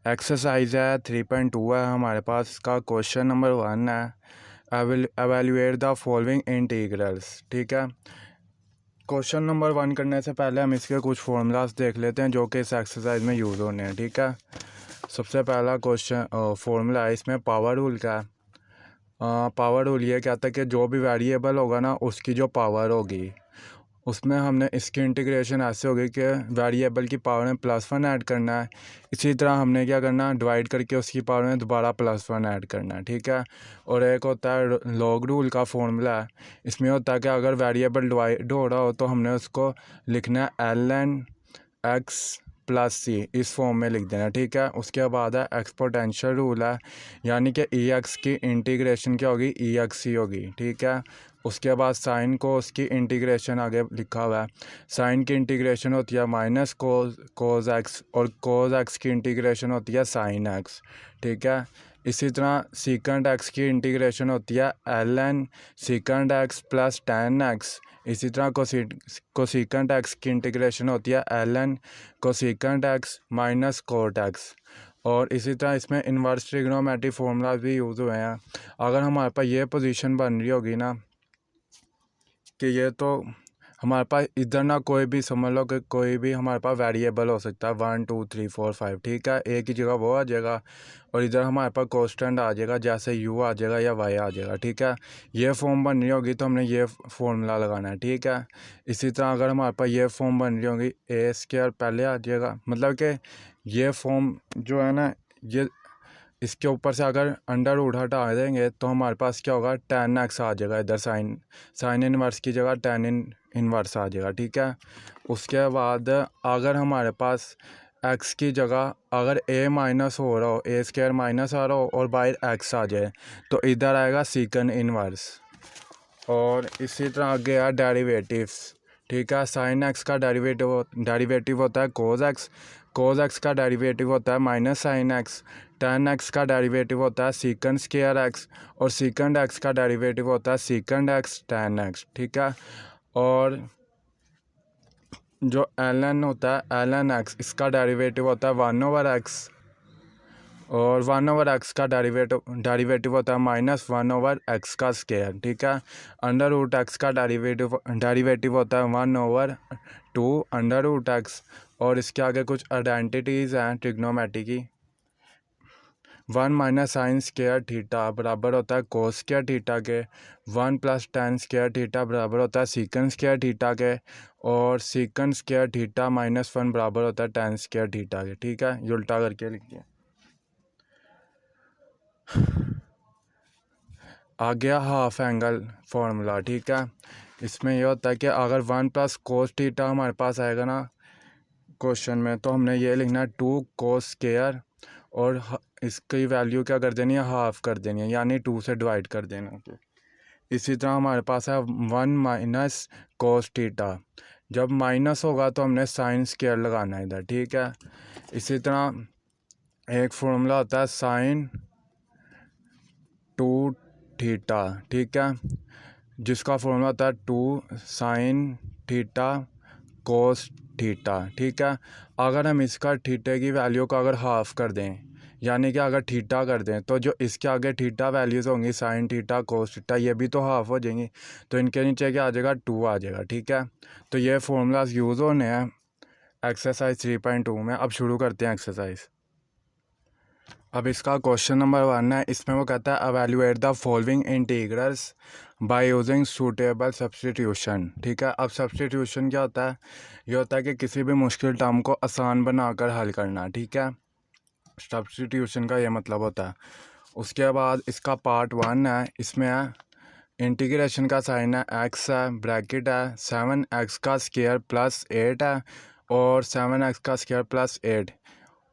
Exercise है 3.2 है हमारे पास। इसका क्वेश्चन नंबर 1 है, एवेल्यूएट द फॉलोइंग इंटीग्रल्स। ठीक है, क्वेश्चन नंबर 1 करने से पहले हम इसके कुछ फॉर्मूलाज देख लेते हैं जो कि इस एक्सरसाइज में यूज़ होने हैं। ठीक है, सबसे पहला क्वेश्चन फॉर्मूला है इसमें पावर रूल का है। पावर रूल ये कहता है कि जो भी वेरिएबल होगा ना उसकी जो पावर होगी उसमें हमने इसकी इंटीग्रेशन ऐसे होगी कि वेरिएबल की पावर में +1 ऐड करना है। इसी तरह हमने क्या करना है, डिवाइड करके उसकी पावर में दोबारा +1 ऐड करना है। ठीक है, और एक होता है लॉग रूल का फॉर्मूला है। इसमें होता है कि अगर वेरिएबल डिवाइड हो रहा हो तो हमने उसको लिखना है ln x + c, इस फॉर्म में लिख देना। ठीक है, उसके बाद है एक्सपोनेंशियल रूल है, यानी कि ex की इंटीग्रेशन क्या होगी, ex होगी। ठीक है, उसके बाद साइन को उसकी इंटीग्रेशन आगे लिखा हुआ है। साइन की इंटीग्रेशन होती है माइनस कोज एक्स, और कोज एक्स की इंटीग्रेशन होती है साइन एक्स। ठीक है, इसी तरह सीकेंड एक्स की इंटीग्रेशन होती है ln सीकेंड एक्स + tan एक्स। इसी तरह कोसीकेंड एक्स की इंटीग्रेशन होती है ln कोसीकेंड एक्स - कोट एक्स। और इसी तरह इसमें इन्वर्स ट्रिग्नोमेट्री फॉर्मूला भी यूज़ हुए हैं। अगर हमारे पास ये पोजीशन बन रही होगी ना कि ये तो हमारे पास इधर ना कोई भी, समझ लो कि कोई भी हमारे पास वेरिएबल हो सकता है 1 2 3 4 5। ठीक है, एक ही जगह वो आ जाएगा और इधर हमारे पास कांस्टेंट आ जाएगा, जैसे u आ जाएगा या y आ जाएगा। ठीक है, ये फॉर्म बन रही होगी तो हमने ये फॉर्मूला लगाना है। ठीक है, इसी तरह अगर हमारे पास ये फॉर्म बन रही होगी a² पहले आ जाएगा, मतलब कि ये फॉर्म जो है ना, ये इसके ऊपर से अगर अंडर रूट हटा देंगे तो हमारे पास क्या होगा, tan x आ जाएगा। इधर साइन इनवर्स की जगह tan इनवर्स आ जाएगा। ठीक है, उसके बाद अगर हमारे पास x की जगह अगर a माइनस हो रहा हो, a² माइनस आ रहा हो और बाहर x आ जाए तो इधर आएगा सीकन इनवर्स। और इसी तरह आगे है डेरिवेटिव्स। ठीक है, साइन एक्स का डेरिवेटिव होता है कोज एक्स, कोज एक्स का डेरिवेटिव होता है minus sine x, tan x का डेरिवेटिव होता है सीकंड स्क्वायर एक्स, और सीकंड एक्स का डेरिवेटिव होता है सीकंड एक्स tan एक्स। ठीक है, और जो ln होता है ln x, इसका डेरिवेटिव होता है 1/x, और 1/x का डेरिवेटिव होता है -1/x का स्क्वायर। ठीक है, अंडर रूट एक्स का डेरिवेटिव होता है 1/2 √x। और इसके आगे कुछ आइडेंटिटीज़ हैं ट्रिग्नोमेट्री की। 1 - साइन स्क्वायर थीटा बराबर होता है कोस स्क्वायर थीटा के, 1 + tan स्क्वायर थीटा बराबर होता है सीकन स्क्वायर थीटा के, और सीकन स्क्वायर थीटा -1 बराबर होता है tan स्क्वायर थीटा के। ठीक है, ये उल्टा करके लिखिए। आ गया हाफ एंगल फार्मूला। ठीक है, इसमें यह होता है कि अगर 1 + कोस थीटा हमारे पास आएगा ना क्वेश्चन में, तो हमने ये लिखना है 2 कोस स्क्वायर, और इसकी वैल्यू क्या कर देनी है, हाफ कर देनी है, यानी 2 से डिवाइड कर देना है। इसी तरह हमारे पास है 1 - कोस थीटा, जब माइनस होगा तो हमने साइन स्क्वायर लगाना है इधर। ठीक है, इसी तरह एक फॉर्मूला होता है साइन 2 थीटा। ठीक है, जिसका फॉर्मूला होता है 2 sin थीटा कोस थीटा। ठीक है, अगर हम इसका थीटे की वैल्यू को अगर हाफ कर दें, यानी कि अगर थीटा कर दें, तो जो इसके आगे थीटा वैल्यूज़ होंगी साइन थीटा कोस थीटा, ये भी तो हाफ हो जाएंगी, तो इनके नीचे क्या आ जाएगा, 2 आ जाएगा। ठीक है, तो ये फॉर्मूलाज यूज़ होने हैं एक्सरसाइज 3.2 में। अब शुरू करते हैं एक्सरसाइज। अब इसका क्वेश्चन नंबर 1 है, इसमें वो कहता है evaluate the following integrals by using suitable substitution. ठीक है, अब सब्सटीट्यूशन क्या होता है, ये होता है कि किसी भी मुश्किल टर्म को आसान बनाकर हल करना। ठीक है, सब्सटीट्यूशन का ये मतलब होता है। उसके बाद इसका पार्ट 1 है, इसमें है इंटीग्रेशन का साइन है x है, ब्रैकेट है 7x का स्क्वायर +8 है, और 7x का स्क्वायर +8,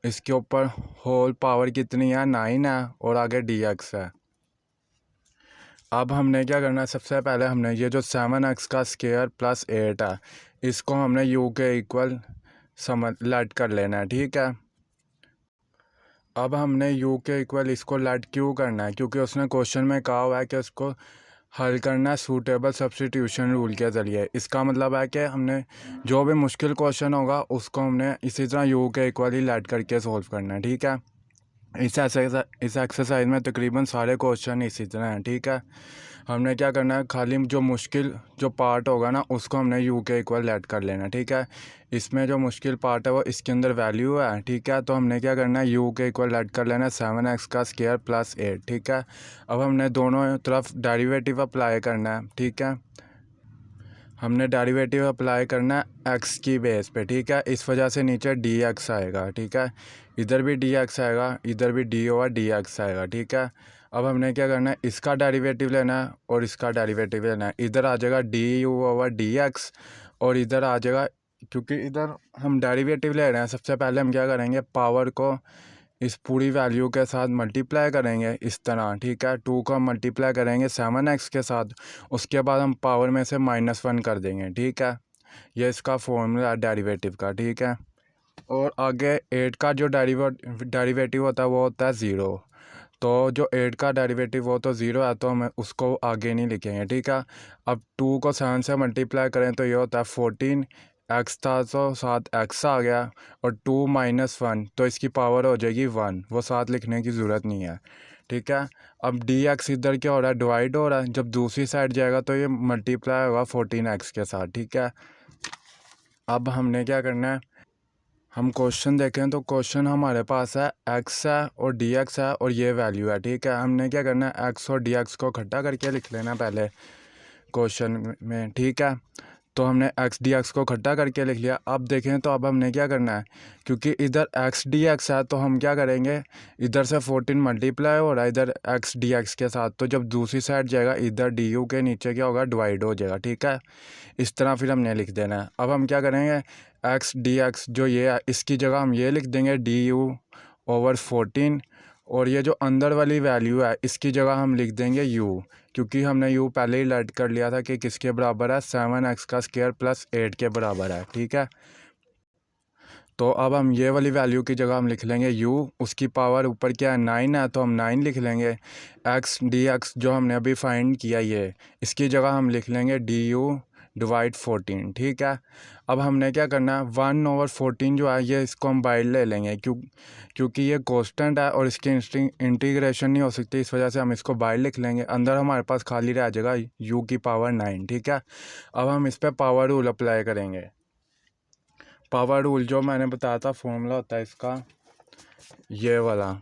इसके ऊपर होल पावर कितनी है, 9 है, और आगे dx है। अब हमने क्या करना है, सबसे पहले हमने ये जो 7x का स्क्वायर +8 है, इसको हमने u के इक्वल लेट कर लेना है। ठीक है, अब हमने u के इक्वल इसको लेट क्यों करना है, क्योंकि उसने क्वेश्चन में कहा हुआ है कि उसको हल करना है सूटेबल सब्सटीट्यूशन रूल के ज़रिए। इसका मतलब है कि हमने जो भी मुश्किल क्वेश्चन होगा उसको हमने इसी तरह u के इक्वल ही लेट करके सॉल्व करना है। ठीक है, इस एक्सरसाइज में तकरीबन सारे क्वेश्चन इसी तरह हैं, ठीक है। हमने क्या करना है, खाली जो मुश्किल जो पार्ट होगा ना उसको हमने यू के इक्वल ऐड कर लेना, ठीक है। इसमें जो मुश्किल पार्ट है वो इसके अंदर वैल्यू है, ठीक है। तो हमने क्या करना है, यू के इक्वल ऐड कर लेना है 7x का स्क्वायर प्लस 8, ठीक है। अब हमने दोनों तरफ डेरिवेटिव अप्लाई करना है, ठीक है। हमने डेरिवेटिव अप्लाई करना है एक्स की बेस पे, ठीक है। इस वजह से नीचे डी एक्स आएगा, ठीक है। इधर भी डी एक्स आएगा, इधर भी डी ओवर डी एक्स आएगा, ठीक है। अब हमने क्या करना है, इसका डेरिवेटिव लेना है और इसका डेरिवेटिव लेना है। इधर आ जाएगा D you over D x और इधर आ जाएगा, क्योंकि इधर हम डेरिवेटिव ले रहे हैं, सबसे पहले हम क्या करेंगे, पावर को इस पूरी वैल्यू के साथ मल्टीप्लाई करेंगे इस तरह, ठीक है। 2 को हम मल्टीप्लाई करेंगे 7x के साथ, उसके बाद हम पावर में से -1 कर देंगे, ठीक है। ये इसका फॉर्मूला है डेरिवेटिव का, ठीक है। और आगे 8 का जो डेरिवेटिव होता है वो होता है 0। तो जो 8 का डेरिवेटिव हो तो 0 है, तो हम उसको आगे नहीं लिखेंगे, ठीक है। अब 2 को 7 से मल्टीप्लाई करें तो ये होता है 14, एक्स था तो 7 एक्स आ गया, और 2 - 1 तो इसकी पावर हो जाएगी 1, वो 7 लिखने की ज़रूरत नहीं है, ठीक है। अब डी एक्स इधर क्या हो रहा है, डिवाइड हो रहा है, जब दूसरी साइड जाएगा तो ये मल्टीप्लाई होगा 14x के साथ, ठीक है। अब हमने क्या करना है, हम क्वेश्चन देखें तो क्वेश्चन हमारे पास है एक्स है और डी एक्स है और ये वैल्यू है, ठीक है। हमने क्या करना है, एक्स और डी एक्स को इकट्ठा करके लिख लेना पहले क्वेश्चन में, ठीक है। तो हमने एक्स डी एक्स को इकट्ठा करके लिख लिया। अब देखें तो अब हमने क्या करना है, क्योंकि इधर एक्स डी एक्स है तो हम क्या करेंगे, इधर से 14 मल्टीप्लाई हो रहा है इधर एक्स डी एक्स के साथ, तो जब दूसरी साइड जाएगा इधर डी यू के नीचे क्या होगा, डिवाइड हो जाएगा, ठीक है। इस तरह फिर हमने लिख देना है। अब हम क्या करेंगे, एक्स डी एक्स जो ये है इसकी जगह हम ये लिख देंगे डी यू ओवर 14, और ये जो अंदर वाली वैल्यू है इसकी जगह हम लिख देंगे u, क्योंकि हमने u पहले ही लेट कर लिया था कि किसके बराबर है, 7x का स्क्वायर प्लस 8 के बराबर है, ठीक है। तो अब हम ये वाली वैल्यू की जगह हम लिख लेंगे u, उसकी पावर ऊपर क्या है 9 है तो हम 9 लिख लेंगे। x dx जो हमने अभी फाइंड किया ये, इसकी जगह हम लिख लेंगे du डिवाइड 14, ठीक है। अब हमने क्या करना है, 1/14 जो है ये इसको हम बाहर ले लेंगे, क्योंकि ये कांस्टेंट है और इसकी इंटीग्रेशन नहीं हो सकती, इस वजह से हम इसको बाहर लिख लेंगे। अंदर हमारे पास खाली रह जाएगा u की पावर 9, ठीक है। अब हम इस पर पावर रूल अप्लाई करेंगे। पावर रूल जो मैंने बताया था फॉर्मूला होता है इसका ये वाला,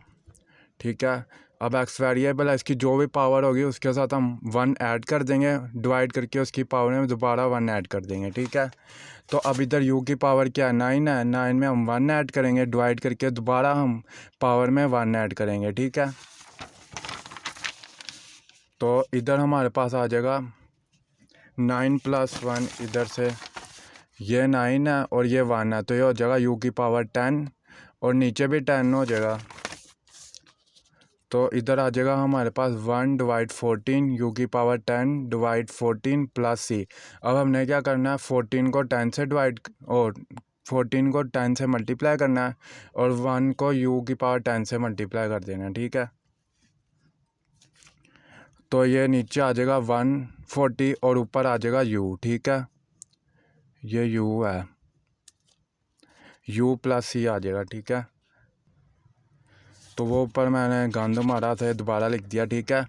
ठीक है। अब एक्स वेरिएबल है, इसकी जो भी पावर होगी उसके साथ हम 1 ऐड कर देंगे, डिवाइड करके उसकी पावर में दोबारा 1 ऐड कर देंगे, ठीक है। तो अब इधर u की पावर क्या है 9 है, 9 में हम 1 ऐड करेंगे, डिवाइड करके दोबारा हम पावर में 1 ऐड करेंगे, ठीक है। तो इधर हमारे पास आ जाएगा 9 + 1, इधर से ये 9 है और ये 1 है, तो ये हो जाएगा u की पावर 10 और नीचे भी 10 हो जाएगा। तो इधर आ जाएगा हमारे पास 1/14 u की पावर 10 डिवाइड 14 प्लस c। अब हमने क्या करना है, 14 को 10 से डिवाइड और 14 को 10 से मल्टीप्लाई करना है और 1 को u की पावर 10 से मल्टीप्लाई कर देना है, ठीक है। तो ये नीचे आ जाएगा 140 और ऊपर आ जाएगा u, ठीक है। ये u है, u + c आ जाएगा, ठीक है। तो वो ऊपर मैंने गंद मारा था दोबारा लिख दिया, ठीक है।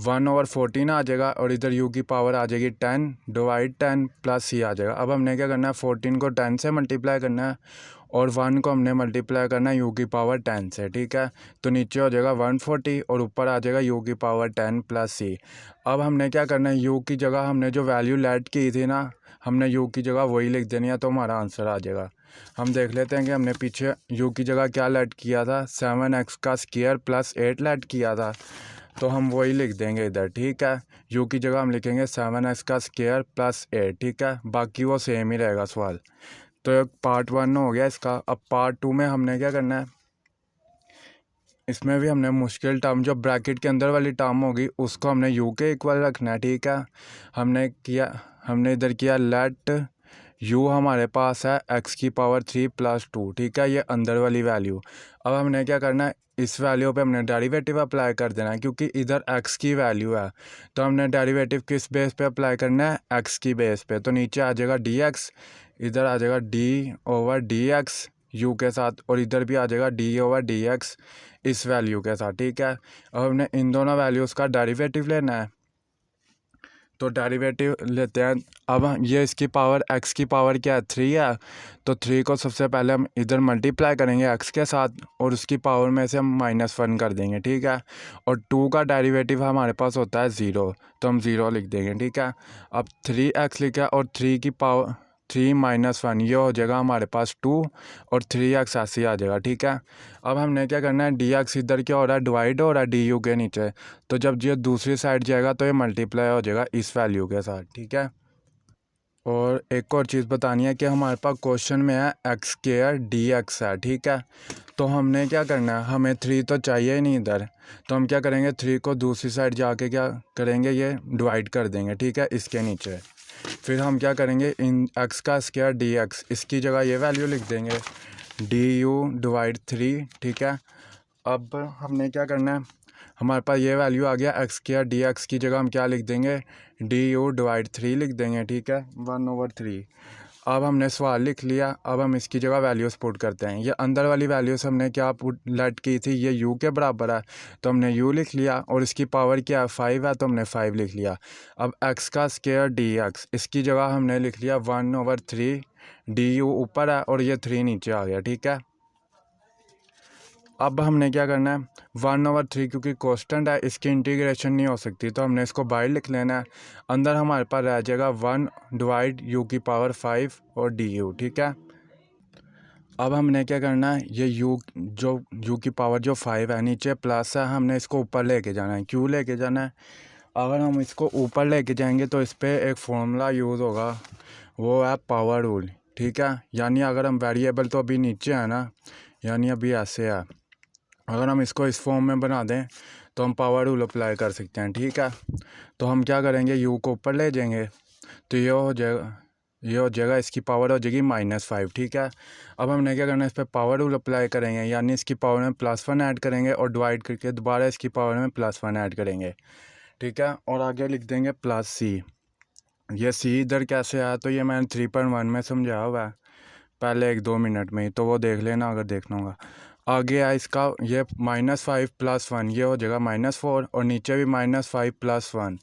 1/14 आ जाएगा और इधर u की पावर आ जाएगी 10 डिवाइड 10 प्लस c आ जाएगा। अब हमने क्या करना है, 14 को 10 से मल्टीप्लाई करना है और 1 को हमने मल्टीप्लाई करना है u की पावर 10 से, ठीक है। तो नीचे हो जाएगा 140 और ऊपर आ जाएगा u की पावर 10 प्लस c। अब हमने क्या करना है, u की जगह हमने जो वैल्यू लेट की थी ना, हमने u की जगह वही लिख देनी है, तो हमारा आंसर आ जाएगा। हम देख लेते हैं कि हमने पीछे u की जगह क्या लेट किया था, 7x का स्क्वायर प्लस 8 लेट किया था, तो हम वही लिख देंगे इधर, ठीक है। u की जगह हम लिखेंगे 7x का स्क्वायर प्लस 8, ठीक है। बाकी वो सेम ही रहेगा सवाल। तो पार्ट 1 हो गया इसका। अब पार्ट 2 में हमने क्या करना है, इसमें भी हमने मुश्किल टर्म जो ब्रैकेट के अंदर वाली टर्म होगी उसको हमने u के इक्वल रखना है, ठीक है। हमने इधर किया लेट u हमारे पास है x की पावर 3 + 2, ठीक है, ये अंदर वाली वैल्यू। अब हमने क्या करना है, इस वैल्यू पे हमने डेरिवेटिव अप्लाई कर देना है, क्योंकि इधर x की वैल्यू है तो हमने डेरिवेटिव किस बेस पे अप्लाई करना है, x की बेस पे। तो नीचे आ जाएगा dx, इधर आ जाएगा d/dx, यू के साथ, और इधर भी आ जाएगा d/dx इस वैल्यू के साथ, ठीक है। अब हमने इन दोनों वैल्यूज़ का डेरिवेटिव लेना है, तो डेरिवेटिव लेते हैं। अब ये इसकी पावर x की पावर क्या है 3 है, तो 3 को सबसे पहले हम इधर मल्टीप्लाई करेंगे x के साथ और उसकी पावर में से हम -1 कर देंगे, ठीक है। और 2 का डेरिवेटिव हमारे पास होता है 0, तो हम 0 लिख देंगे, ठीक है। अब 3x लिखा और 3 की पावर 3 - 1 ये हो जाएगा हमारे पास 2 और 3x ऐसे ही आ जाएगा, ठीक है। अब हमने क्या करना है, dx इधर क्या हो रहा है, डिवाइड हो रहा है du के नीचे, तो जब ये दूसरी साइड जाएगा तो ये मल्टीप्लाई हो जाएगा इस वैल्यू के साथ, ठीक है। और एक और चीज़ बतानी है कि हमारे पास क्वेश्चन में है x² dx है, ठीक है। तो हमने क्या करना है, हमें 3 तो चाहिए ही नहीं इधर, तो हम क्या करेंगे 3 को दूसरी साइड जाके क्या करेंगे, ये डिवाइड कर देंगे, ठीक है, इसके नीचे। फिर हम क्या करेंगे, इन x² dx इसकी जगह ये वैल्यू लिख देंगे du/3, ठीक है। अब हमने क्या करना है, हमारे पास ये वैल्यू आ गया x² dx की जगह हम क्या लिख देंगे du/3 लिख देंगे, ठीक है, 1/3। अब हमने सवाल लिख लिया। अब हम इसकी जगह वैल्यूज़ पुट करते हैं। ये अंदर वाली वैल्यूज़ हमने क्या पुट लेट की थी, ये u के बराबर है, तो हमने u लिख लिया, और इसकी पावर क्या है 5 है, तो हमने 5 लिख लिया। अब x² dx इसकी जगह हमने लिख लिया 1/3, du ऊपर है और ये 3 नीचे आ गया, ठीक है। अब हमने क्या करना है, 1/3 क्योंकि कांस्टेंट है, इसकी इंटीग्रेशन नहीं हो सकती, तो हमने इसको बाहर लिख लेना है। अंदर हमारे पास रह जाएगा 1/u⁵ और du, ठीक है। अब हमने क्या करना है, ये u की पावर जो 5 है नीचे प्लस है, हमने इसको ऊपर लेके जाना है। क्यों लेके जाना है, अगर हम इसको ऊपर लेके जाएंगे तो इस पर एक फॉर्मूला यूज़ होगा, वो है पावर रूल, ठीक है। यानी अगर हम वेरिएबल तो अभी नीचे है ना, यानी अभी ऐसे है, अगर हम इसको इस फॉर्म में बना दें तो हम पावर रूल अप्लाई कर सकते हैं, ठीक है। तो हम क्या करेंगे, u को ऊपर ले जाएंगे, तो ये हो जाएगा इसकी पावर हो जाएगी -5, ठीक है। अब हमने क्या करना है, इस पर पावर रूल अप्लाई करेंगे, यानी इसकी पावर में +1 ऐड करेंगे और डिवाइड करके दोबारा इसकी पावर में +1 ऐड करेंगे, ठीक है। और आगे लिख देंगे +c। ये c इधर कैसे आया, तो ये मैंने 3.1 में समझाया हुआ है पहले 1-2 मिनट में ही, तो वो देख लेना अगर देखना होगा। आगे है इसका ये -5 + 1 ये हो जाएगा -4, और नीचे भी -5 + 1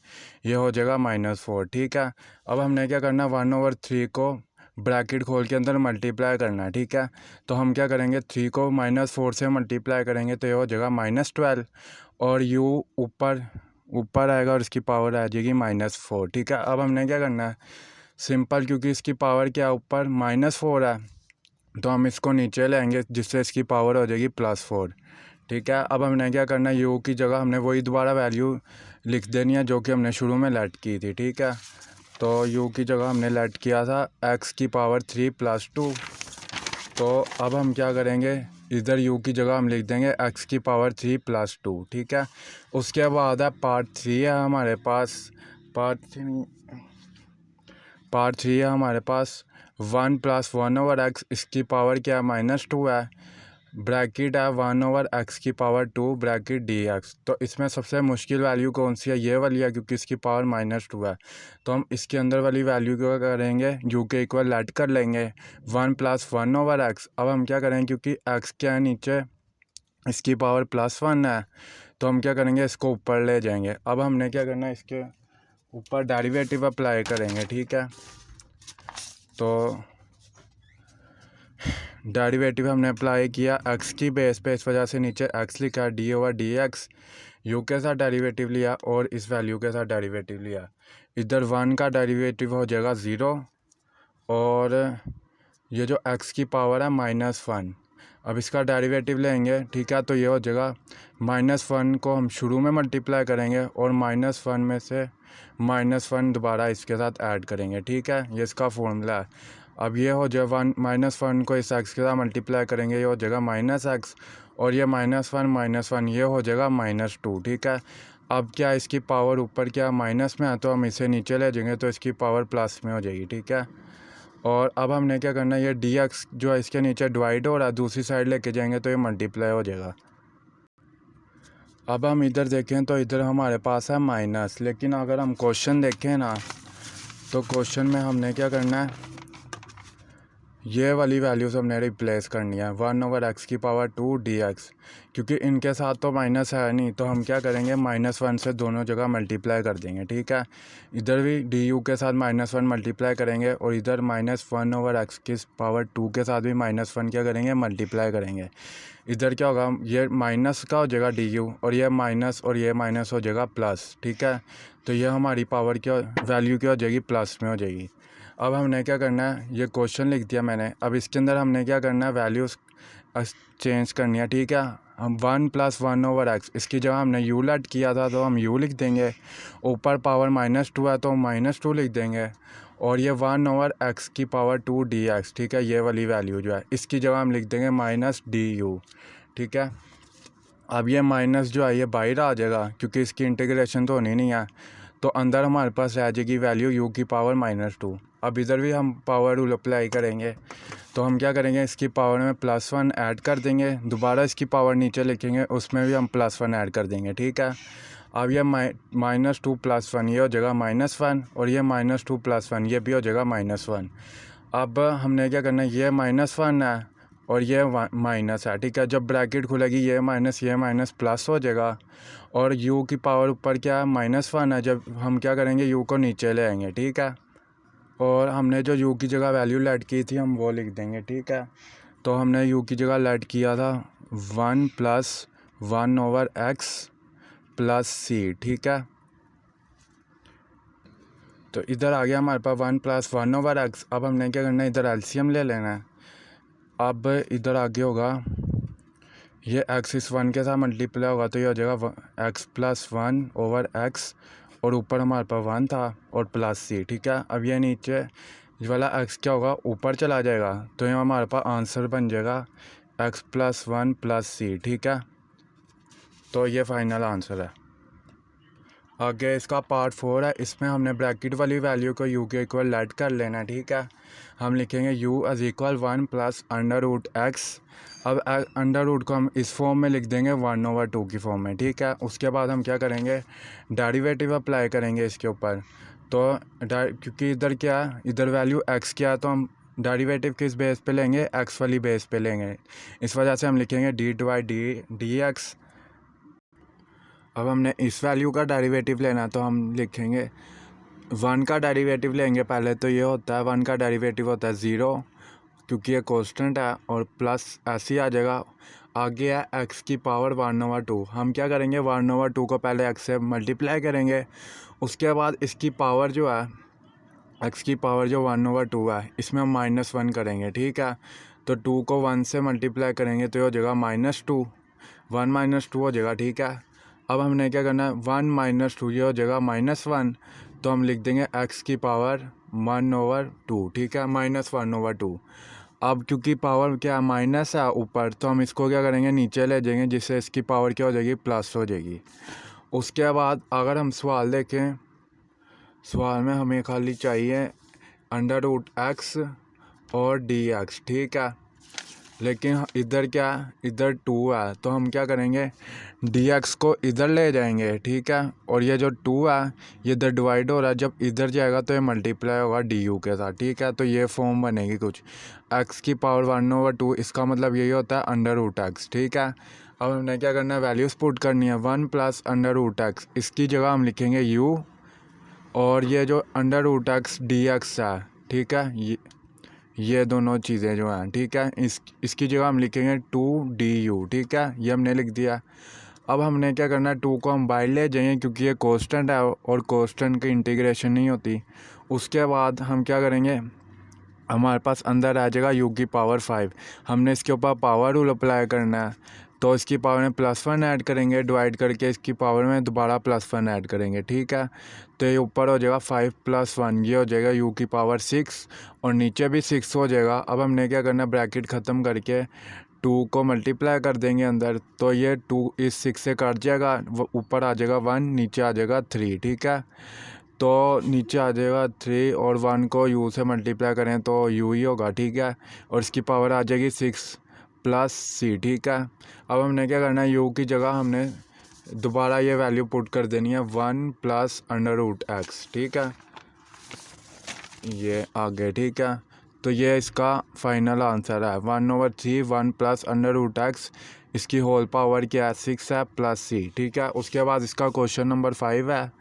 ये हो जाएगा -4, ठीक है। अब हमने क्या करना है, 1/3 को ब्रैकेट खोल के अंदर मल्टीप्लाई करना है, ठीक है। तो हम क्या करेंगे, 3 को -4 से मल्टीप्लाई करेंगे तो ये हो जाएगा -12, और u ऊपर आएगा और इसकी पावर आ जाएगी -4, ठीक है। अब हमने क्या करना है, सिंपल, क्योंकि इसकी पावर क्या ऊपर -4 है, तो हम इसको नीचे लेंगे जिससे इसकी पावर हो जाएगी +4, ठीक है। अब हमने क्या करना है, u की जगह हमने वही दोबारा वैल्यू लिख देनी है जो कि हमने शुरू में लेट की थी, ठीक है। तो u की जगह हमने लेट किया था x³ 3 + 2, तो अब हम क्या करेंगे, इधर u की जगह हम लिख देंगे x³ 3 + 2, ठीक है। उसके बाद है पार्ट 3 है हमारे पास, पार्ट 3 है हमारे पास 1 + 1/x इसकी पावर क्या है -2 है, ब्रैकेट है 1/x² ब्रैकेट dx। तो इसमें सबसे मुश्किल वैल्यू कौन सी है, ये वाली है, क्योंकि इसकी पावर -2 है। तो हम इसके अंदर वाली वैल्यू क्या करेंगे, u के इक्वल ऐड कर लेंगे 1 + 1/x। अब हम क्या करेंगे, क्योंकि x क्या है नीचे, इसकी पावर +1 है, तो हम क्या करेंगे, इसको ऊपर ले जाएंगे। अब हमने क्या करना है, इसके ऊपर डेरिवेटिव अप्लाई करेंगे, ठीक है। तो डेरिवेटिव हमने अप्लाई किया x की बेस पे, इस वजह से नीचे x लिखा, d/dx u के साथ डेरिवेटिव लिया और इस वैल्यू के साथ डेरिवेटिव लिया। इधर 1 का डेरिवेटिव हो जाएगा 0, और ये जो x की पावर है -1, अब इसका डेरिवेटिव लेंगे, ठीक है। तो ये हो जाएगा -1 को हम शुरू में मल्टीप्लाई करेंगे और -1 में से -1 दोबारा इसके साथ ऐड करेंगे, ठीक है। ये इसका फॉर्मूला है। अब ये हो जाए -1 को इस x के साथ मल्टीप्लाई करेंगे, ये हो जाएगा -x, और ये -1 ये हो जाएगा -2, ठीक है। अब क्या इसकी पावर ऊपर क्या माइनस में है, तो हम इसे नीचे ले जाएंगे तो इसकी पावर प्लस में हो जाएगी, ठीक है। और अब हमने क्या करना है, ये dx जो है इसके नीचे डिवाइड हो रहा है, दूसरी साइड लेके जाएंगे तो ये मल्टीप्लाई हो जाएगा। अब हम इधर देखें तो इधर हमारे पास है माइनस, लेकिन अगर हम क्वेश्चन देखें ना, तो क्वेश्चन में हमने क्या करना है, ये वाली वैल्यूज़ हमने रिप्लेस करनी है 1/x की पावर 2 dx, क्योंकि इनके साथ तो माइनस है नहीं, तो हम क्या करेंगे -1 से दोनों जगह मल्टीप्लाई कर देंगे। ठीक है, इधर भी du के साथ -1 मल्टीप्लाई करेंगे और इधर -1/x की पावर 2 के साथ भी -1 क्या करेंगे, मल्टीप्लाई करेंगे। इधर क्या होगा, ये माइनस का हो जाएगा du और ये माइनस और ये माइनस हो जाएगा प्लस। ठीक है, तो ये हमारी पावर क्या वैल्यू क्या हो जाएगी, प्लस में हो जाएगी। अब हमने क्या करना है, ये क्वेश्चन लिख दिया मैंने। अब इसके अंदर हमने क्या करना है, वैल्यूज़ चेंज करनी है। ठीक है, हम 1 + 1/x, इसकी जगह हमने u लेट किया था तो हम u लिख देंगे। ऊपर पावर -2 है तो -2 लिख देंगे। और ये 1/x की पावर 2 dx। ठीक है, ये वाली वैल्यू जो है इसकी जगह हम लिख देंगे -du। ठीक है, अब ये माइनस जो है ये बाहर आ जाएगा क्योंकि इसकी इंटीग्रेशन तो होनी नहीं है, तो अंदर हमारे पास रह जाएगी वैल्यू u की पावर -2। अब इधर भी हम पावर रूल अप्लाई करेंगे, तो हम क्या करेंगे, इसकी पावर में +1 ऐड कर देंगे, दोबारा इसकी पावर नीचे लिखेंगे, उसमें भी हम +1 ऐड कर देंगे। ठीक है, अब ये -2 + 1 ये हो जाएगा -1 और ये -2 + 1 ये भी हो जाएगा -1। अब हमने क्या करना है, ये -1 है और ये माइनस है। ठीक है, जब ब्रैकेट खुलेगी ये माइनस प्लस हो जाएगा और u की पावर ऊपर क्या है, -1 है। जब हम क्या करेंगे, u को नीचे ले आएंगे। ठीक है, और हमने जो u की जगह वैल्यू लेट की थी हम वो लिख देंगे। ठीक है, तो हमने u की जगह लेट किया था 1 + 1/x + c। ठीक है, तो इधर आ गया हमारे पास 1 + 1/x। अब हमने क्या करना है, इधर एलसीएम ले लेना है। अब इधर आगे होगा, ये x इस 1 के साथ मल्टीप्लाई होगा तो ये हो जाएगा x + 1/x और ऊपर हमारे पास 1 था और +c। ठीक है, अब ये नीचे ये वाला x क्या होगा, ऊपर चला जाएगा, तो यहाँ हमारे पास आंसर बन जाएगा x + 1 + c। ठीक है, तो ये फाइनल आंसर है। आगे इसका पार्ट 4 है, इसमें हमने ब्रैकेट वाली वैल्यू को u के इक्वल लेट कर लेना है। ठीक है, हम लिखेंगे u = 1 + √x। अब अंडर रूट को हम इस फॉर्म में लिख देंगे 1/2 की फॉर्म में। ठीक है, उसके बाद हम क्या करेंगे, डेरिवेटिव अप्लाई करेंगे इसके ऊपर। तो क्योंकि इधर क्या है, इधर वैल्यू x क्या है, तो हम डेरिवेटिव किस बेस पे लेंगे, x वाली बेस पे लेंगे। इस वजह से हम लिखेंगे d/dx। अब हमने इस वैल्यू का डेरिवेटिव लेना, तो हम लिखेंगे 1 का डेरिवेटिव लेंगे पहले, तो ये होता है 1 का डेरिवेटिव होता है 0, क्योंकि ये कांस्टेंट है, और प्लस ऐसे ही आ जाएगा। आगे है x की पावर 1/2। हम क्या करेंगे, 1/2 को पहले x से मल्टीप्लाई करेंगे, उसके बाद इसकी पावर जो है, x की पावर जो 1/2 है, इसमें हम -1 करेंगे। ठीक है, तो 2 को 1 से मल्टीप्लाई करेंगे तो ये हो जाएगा -2, 1 - 2 हो जाएगा। ठीक है, अब हमने क्या करना है, 1 - 2 ये हो जाएगा -1, तो हम लिख देंगे x की पावर 1/2। ठीक है, -1/2। अब क्योंकि पावर क्या माइनस है ऊपर, तो हम इसको क्या करेंगे, नीचे ले जाएंगे, जिससे इसकी पावर क्या हो जाएगी, प्लस हो जाएगी। उसके बाद अगर हम सवाल देखें, सवाल में हमें खाली चाहिए √x और dx। ठीक है, लेकिन इधर क्या, इधर 2 है, तो हम क्या करेंगे, dx को इधर ले जाएंगे। ठीक है, और ये जो 2 है ये इधर डिवाइड हो रहा है, जब इधर जाएगा तो ये मल्टीप्लाई होगा du के साथ। ठीक है, तो ये फॉर्म बनेगी कुछ x की पावर 1/2, इसका मतलब यही होता है √x। ठीक है, अब हमने क्या करना है, वैल्यूज पुट करनी है। 1 + √x, इसकी जगह हम लिखेंगे u, और ये जो √x dx है, ठीक है, ये दोनों चीज़ें जो हैं, ठीक है, इसकी जगह हम लिखेंगे 2du। ठीक है, ये हमने लिख दिया। अब हमने क्या करना है, 2 को हम बाहर ले जाएंगे क्योंकि ये कांस्टेंट है और कांस्टेंट की इंटीग्रेशन नहीं होती। उसके बाद हम क्या करेंगे, हमारे पास अंदर आ जाएगा u की पावर 5। हमने इसके ऊपर पावर रूल अप्लाई करना है, तो इसकी पावर में +1 ऐड करेंगे, डिवाइड करके इसकी पावर में दोबारा +1 ऐड करेंगे। ठीक है, तो ये ऊपर हो जाएगा 5 + 1, ये हो जाएगा u की पावर 6 और नीचे भी 6 हो जाएगा। अब हमने क्या करना है, ब्रैकेट ख़त्म करके 2 को मल्टीप्लाई कर देंगे अंदर, तो ये 2 इस 6 से कट जाएगा, ऊपर आ जाएगा 1, नीचे आ जाएगा 3। ठीक है, तो नीचे आ जाएगा 3 और 1 को u से मल्टीप्लाई करें तो u ही होगा। ठीक है, और इसकी पावर आ जाएगी 6 + c। ठीक है, अब हमने क्या करना है, u की जगह हमने दोबारा ये वैल्यू पुट कर देनी है 1 + √x। ठीक है, ये आगे। ठीक है, तो ये इसका फाइनल आंसर है 1/3 1 प्लस अंडर रूट एक्स, इसकी होल पावर क्या है 6 है प्लस सी। ठीक है, उसके बाद इसका क्वेश्चन नंबर 5 है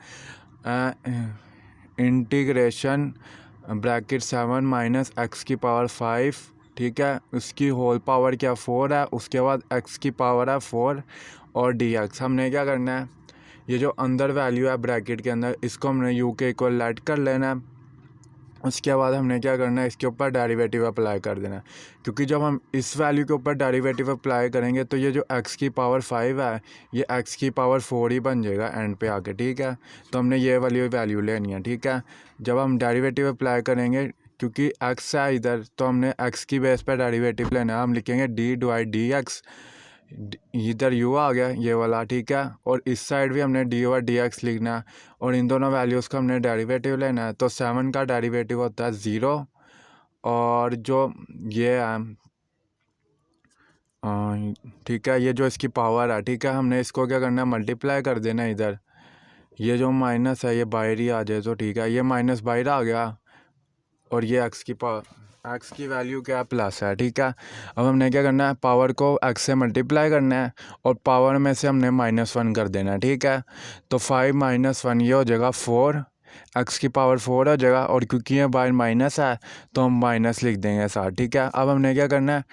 इंटीग्रेशन ब्रैकेट 7 माइनस एक्स की पावर 5। ठीक है, उसकी होल पावर क्या 4 है, उसके बाद एक्स की पावर है 4 और डी एक्स। हमने क्या करना है, ये जो अंदर वैल्यू है ब्रैकेट के अंदर, इसको हमने यू के इक्वल लेट कर लेना है। उसके बाद हमने क्या करना है, इसके ऊपर डेरिवेटिव अप्लाई कर देना है, क्योंकि जब हम इस वैल्यू के ऊपर डेरिवेटिव अप्लाई करेंगे तो ये जो x की पावर 5 है ये x की पावर 4 ही बन जाएगा एंड पे आके। ठीक है, तो हमने ये वाली वैल्यू लेनी है। ठीक है, जब हम डेरिवेटिव अप्लाई करेंगे, क्योंकि x है इधर, तो हमने x की बेस पर डेरिवेटिव लेना है। हम लिखेंगे डी डिवाइड डी एक्स, इधर u आ गया ये वाला। ठीक है, और इस साइड भी हमने डी ओवर डी एक्स लिखना है, और इन दोनों वैल्यूज़ का हमने डेरिवेटिव लेना है। तो 7 का डेरिवेटिव होता है 0, और जो ये है ठीक है, ये जो इसकी पावर है, ठीक है, हमने इसको क्या करना है, मल्टीप्लाई कर देना है इधर। ये जो माइनस है ये बाहर ही आ जाए तो ठीक है, ये माइनस बाहर आ गया, और ये एक्स की वैल्यू क्या प्लस है। ठीक है, अब हमने क्या करना है, पावर को एक्स से मल्टीप्लाई करना है, और पावर में से हमने -1 कर देना है। ठीक है, तो 5 - 1 ये हो जाएगा 4, एक्स की पावर 4 हो जाएगा, और क्योंकि ये बाहर माइनस है तो हम माइनस लिख देंगे साथ। ठीक है, अब हमने क्या करना है,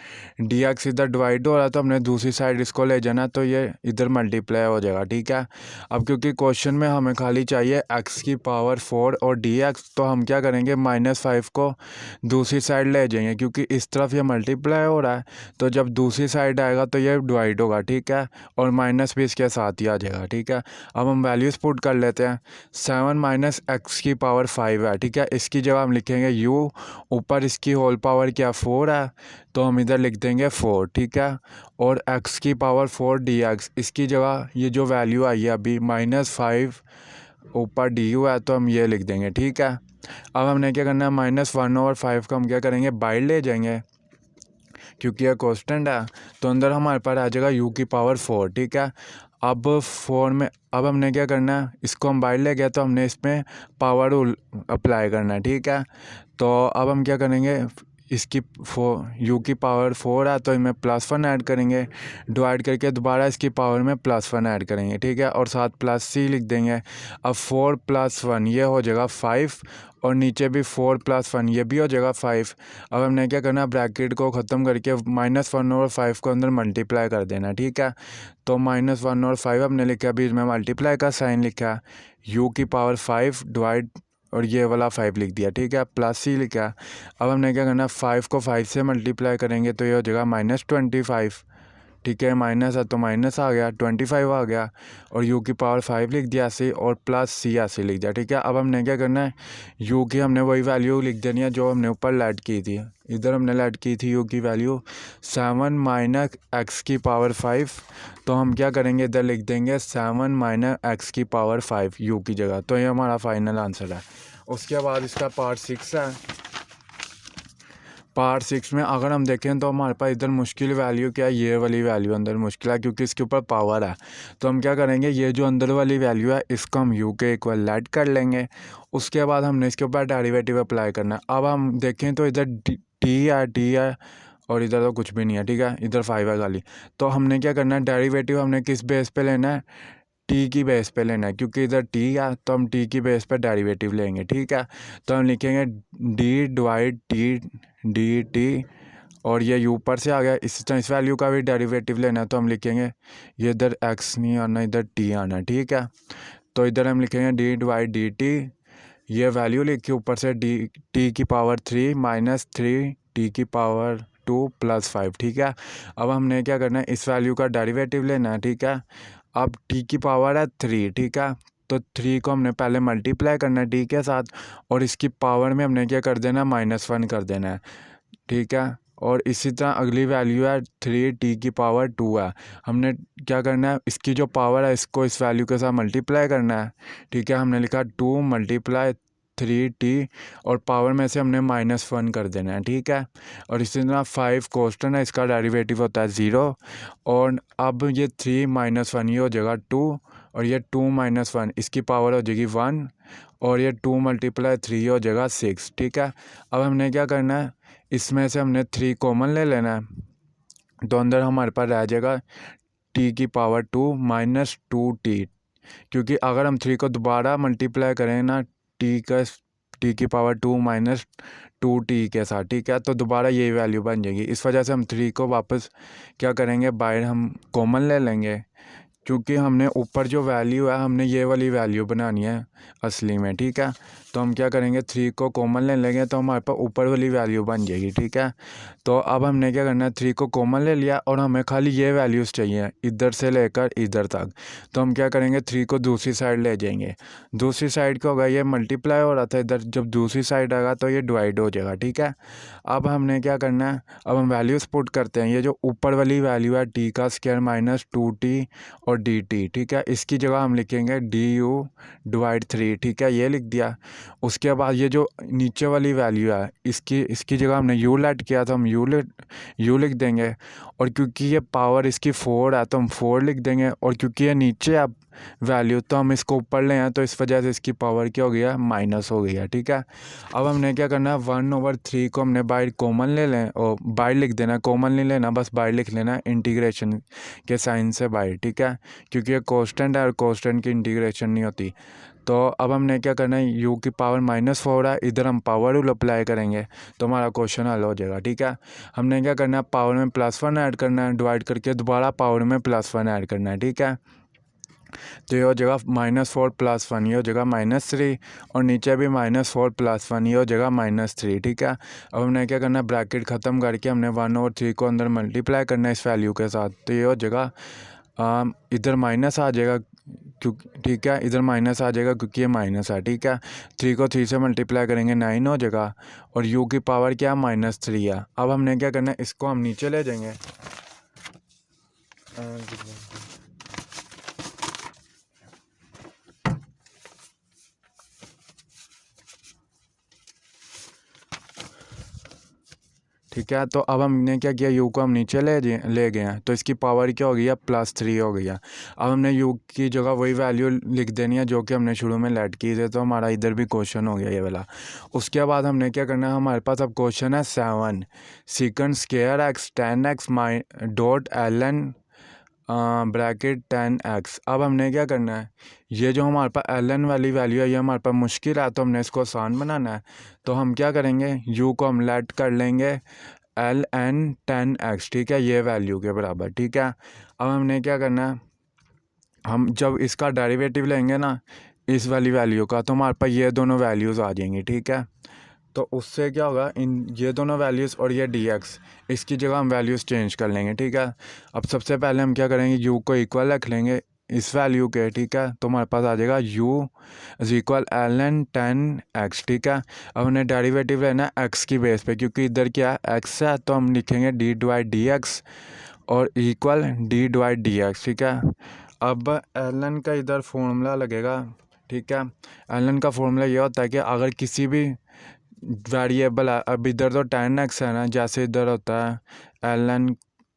डी एक्स इधर डिवाइड हो रहा है तो हमने दूसरी साइड इसको ले जाना, तो ये इधर मल्टीप्लाई हो जाएगा। ठीक है, अब क्योंकि क्वेश्चन में हमें खाली चाहिए एक्स की पावर 4 और डी एक्स, तो हम क्या करेंगे, -5 को दूसरी साइड ले जाएंगे, क्योंकि इस तरफ ये मल्टीप्लाई हो रहा है, तो जब दूसरी साइड आएगा तो ये डिवाइड होगा। ठीक है, और माइनस भी इसके साथ ही आ जाएगा। ठीक है, अब हम वैल्यूज़ पुट कर लेते हैं। 7 माइनस एक्स की पावर 5 है। ठीक है, इसकी जगह हम लिखेंगे u, ऊपर इसकी होल पावर क्या 4 है, तो हम इधर लिख देंगे 4। ठीक है, और x की पावर 4 dx, इसकी जगह ये जो वैल्यू आई है अभी -5 ऊपर du है, तो हम ये लिख देंगे। ठीक है, अब हमने क्या करना है, -1/5 को हम क्या करेंगे, बाहर ले जाएंगे, क्योंकि यह कांस्टेंट है, तो अंदर हमारे पास आ जाएगा u की पावर 4। ठीक है, अब 4 में अब हमने क्या करना है, इसको हम बाहर ले गए तो हमने इसमें पावर रूल अप्लाई करना है। ठीक है, तो अब हम क्या करेंगे, इसकी u की पावर 4 है तो इनमें +1 ऐड करेंगे, डिवाइड करके दोबारा इसकी पावर में +1 ऐड करेंगे। ठीक है, और साथ +c लिख देंगे। अब 4 + 1 ये हो जाएगा 5, और नीचे भी 4 + 1 ये भी हो जाएगा 5। अब हमने क्या करना है, ब्रैकेट को ख़त्म करके -1/5 को अंदर मल्टीप्लाई कर देना। ठीक है, तो -1/5 हमने लिखा, बीच में मल्टीप्लाई का साइन लिखा, u की पावर 5 डिवाइड, और ये वाला 5 लिख दिया। ठीक है, +c लिखा। अब हमने क्या करना, 5 को 5 से मल्टीप्लाई करेंगे तो ये हो जाएगा -25। ठीक है, माइनस है तो माइनस आ गया, 25 आ गया, और u की पावर 5 लिख दिया ऐसे, और +c ऐसे लिख दिया। ठीक है, अब हमने क्या करना है, u की हमने वही वैल्यू लिख देनी है जो हमने ऊपर लेट की थी। इधर हमने लेट की थी u की वैल्यू 7 माइनस एक्स की पावर 5, तो हम क्या करेंगे, इधर लिख देंगे 7 माइनस एक्स की पावर 5 u की जगह। तो ये हमारा फाइनल आंसर है। उसके बाद इसका पार्ट 6 है। पार्ट 6 में अगर हम देखें तो हमारे पास इधर मुश्किल वैल्यू क्या है, ये वाली वैल्यू अंदर मुश्किल है, क्योंकि इसके ऊपर पावर है। तो हम क्या करेंगे, ये जो अंदर वाली वैल्यू है इसको हम u के इक्वल लेट कर लेंगे। उसके बाद हमने इसके ऊपर डेरिवेटिव अप्लाई करना है। अब हम देखें तो इधर t है, और इधर तो कुछ भी नहीं है। ठीक है, इधर 5 है खाली। तो हमने क्या करना है, डेरिवेटिव हमने किस बेस पे लेना है, टी की बेस पे लेना है, क्योंकि इधर टी है तो हम टी की बेस पे डेरिवेटिव लेंगे। ठीक है, तो हम लिखेंगे D divide T D T, और ये यू ऊपर से आ गया, इस वैल्यू का भी डेरिवेटिव लेना है, तो हम लिखेंगे ये इधर एक्स नहीं आना, इधर टी आना। ठीक है, तो इधर हम लिखेंगे डी डिवाइड डी टी, ये वैल्यू लिखी, ऊपर से डी टी की पावर 3 -3 टी की पावर 2 + 5। ठीक है, अब हमने क्या करना है, इस वैल्यू का डेरिवेटिव लेना है। ठीक है, अब टी की पावर है 3। ठीक है, तो 3 को हमने पहले मल्टीप्लाई करना है टी के साथ, और इसकी पावर में हमने क्या कर देना है, -1 कर देना है। ठीक है, और इसी तरह अगली वैल्यू है 3 टी की पावर 2 है। हमने क्या करना है, इसकी जो पावर है इसको इस वैल्यू के साथ मल्टीप्लाई करना है। ठीक है, हमने लिखा 2 × 3t और पावर में से हमने -1 कर देना है, ठीक है। और इसी तरह 5 कॉन्स्टेंट है, इसका डेरिवेटिव होता है 0। और अब ये 3 - 1 ये हो जाएगा 2 और ये 2 - 1 इसकी पावर हो जाएगी 1 और ये 2 × 3 हो जाएगा 6, ठीक है। अब हमने क्या करना है, इसमें से हमने 3 कॉमन ले लेना है, तो अंदर हमारे पास रह जाएगा t की पावर 2 - 2t, क्योंकि अगर हम 3 को दोबारा मल्टीप्लाई करें ना t की पावर 2 - 2t के साथ, ठीक है, तो दोबारा यही वैल्यू बन जाएगी। इस वजह से हम 3 को वापस क्या करेंगे, बाहर हम कॉमन ले लेंगे, क्योंकि हमने ऊपर जो वैल्यू है हमने ये वाली वैल्यू बनानी है असली में, ठीक है। तो हम क्या करेंगे, 3 को कॉमन ले लेंगे तो हमारे पास ऊपर वाली वैल्यू बन जाएगी, ठीक है। तो अब हमने क्या करना है, 3 को कॉमन ले लिया और हमें खाली ये वैल्यूज़ चाहिए इधर से लेकर इधर तक। तो हम क्या करेंगे, 3 को दूसरी साइड ले जाएंगे। दूसरी साइड क्या होगा, ये मल्टीप्लाई हो रहा था इधर, जब दूसरी साइड आएगा तो ये डिवाइड हो जाएगा, ठीक है। अब हमने क्या करना है, अब हम वैल्यूज़ पुट करते हैं। ये जो ऊपर वाली वैल्यू है t का स्क्वायर -2t और dt, ठीक है, इसकी जगह हम लिखेंगे du/3, ठीक है, ये लिख दिया। उसके बाद ये जो नीचे वाली वैल्यू है इसकी जगह हमने u लेट किया तो हम u लिख देंगे। और क्योंकि ये पावर इसकी 4 है तो हम 4 लिख देंगे। और क्योंकि ये नीचे अब वैल्यू तो हम इसको ऊपर ले हैं, तो इस वजह से इसकी पावर क्या हो गया, माइनस हो गया, ठीक है। अब हमने क्या करना है, 1/3 को हमने बाहर कॉमन ले लें और बाहर लिख देना, कॉमन नहीं लेना, बस बाहर लिख लेना इंटीग्रेशन के साइन से बाहर, ठीक है, क्योंकि ये कांस्टेंट है और कांस्टेंट की इंटीग्रेशन नहीं होती। तो अब हमने क्या करना है, u की पावर -4 है, इधर हम पावर रूल अप्लाई करेंगे तो हमारा क्वेश्चन हल हो जाएगा, ठीक है। हमने क्या करना है, पावर में +1 ऐड करना है, डिवाइड करके दोबारा पावर में +1 ऐड करना है, ठीक है। तो ये हो जाएगा -4 + 1, ये हो जाएगा -3 और नीचे भी -4 + 1 ये हो जाएगा -3, ठीक है। अब हमने क्या करना है, ब्रैकेट ख़त्म करके हमने 1/3 को अंदर मल्टीप्लाई करना है इस वैल्यू के साथ। तो ये हो जाएगा इधर माइनस आ जाएगा, क्योंकि ठीक है, इधर माइनस आ जाएगा क्योंकि ये माइनस है, ठीक है। 3 को 3 से मल्टीप्लाई करेंगे 9 हो जाएगा और u की पावर क्या है, -3 है। अब हमने क्या करना है, इसको हम नीचे ले जाएंगे। ठीक है, तो अब हमने क्या किया, u को हम नीचे ले गए हैं, तो इसकी पावर क्या हो गई है, +3 हो गई है। अब हमने u की जगह वही वैल्यू लिख देनी है जो कि हमने शुरू में लेट की थी, तो हमारा इधर भी क्वेश्चन हो गया ये वाला। उसके बाद हमने क्या करना है, हमारे पास अब क्वेश्चन है 7 secant square x 10x ln bracket 10x। अब हमने क्या करना है, ये जो हमारे पास ln वाली वैल्यू है ये हमारे पास मुश्किल है, तो हमने इसको आसान बनाना है। तो हम क्या करेंगे, u को हम लेट कर लेंगे ln 10x, ठीक है, ये वैल्यू के बराबर, ठीक है। अब हमने क्या करना है, हम जब इसका डेरिवेटिव लेंगे ना इस वाली वैल्यू का, तो हमारे पास ये दोनों वैल्यूज़ आ जाएंगी, ठीक है। तो उससे क्या होगा, इन ये दोनों वैल्यूज़ और ये dx इसकी जगह हम वैल्यूज़ चेंज कर लेंगे, ठीक है। अब सबसे पहले हम क्या करेंगे, u को इक्वल रख लेंगे इस वैल्यू के, ठीक है, तो हमारे पास आ जाएगा u = ln 10x, ठीक है। अब हमने डेरिवेटिव लेना है x की बेस पे, क्योंकि इधर क्या है x है, तो हम लिखेंगे d/dx और इक्वल d/dx, ठीक है। अब ln का इधर फॉर्मूला लगेगा, ठीक है। ln का फॉर्मूला ये होता है कि अगर किसी भी वेरिएबल है, अब इधर तो 10x है ना, जैसे इधर होता है ln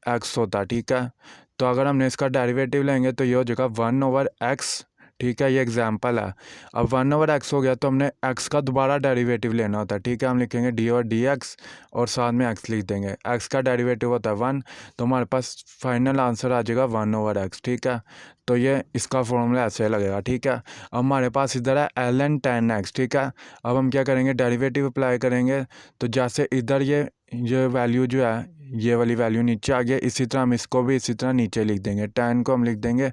x होता है, ठीक है। तो अगर हमने इसका डेरिवेटिव लेंगे तो ये हो जाएगा 1/x, ठीक है, ये एग्जांपल है। अब 1/x हो गया तो हमने x का दोबारा डेरिवेटिव लेना होता है, ठीक है। हम लिखेंगे d/dx और साथ में x लिख देंगे, x का डेरिवेटिव होता है 1, तो हमारे पास फाइनल आंसर आ जाएगा 1/x, ठीक है। तो ये इसका फॉर्मूला ऐसे लगेगा, ठीक है। अब हमारे पास इधर है ln 10x, ठीक है। अब हम क्या करेंगे, डेरिवेटिव अप्लाई करेंगे, तो जैसे इधर ये वैल्यू जो है ये वाली वैल्यू नीचे आ गया, इसी तरह हम इसको भी इसी तरह नीचे लिख देंगे। 10 को हम लिख देंगे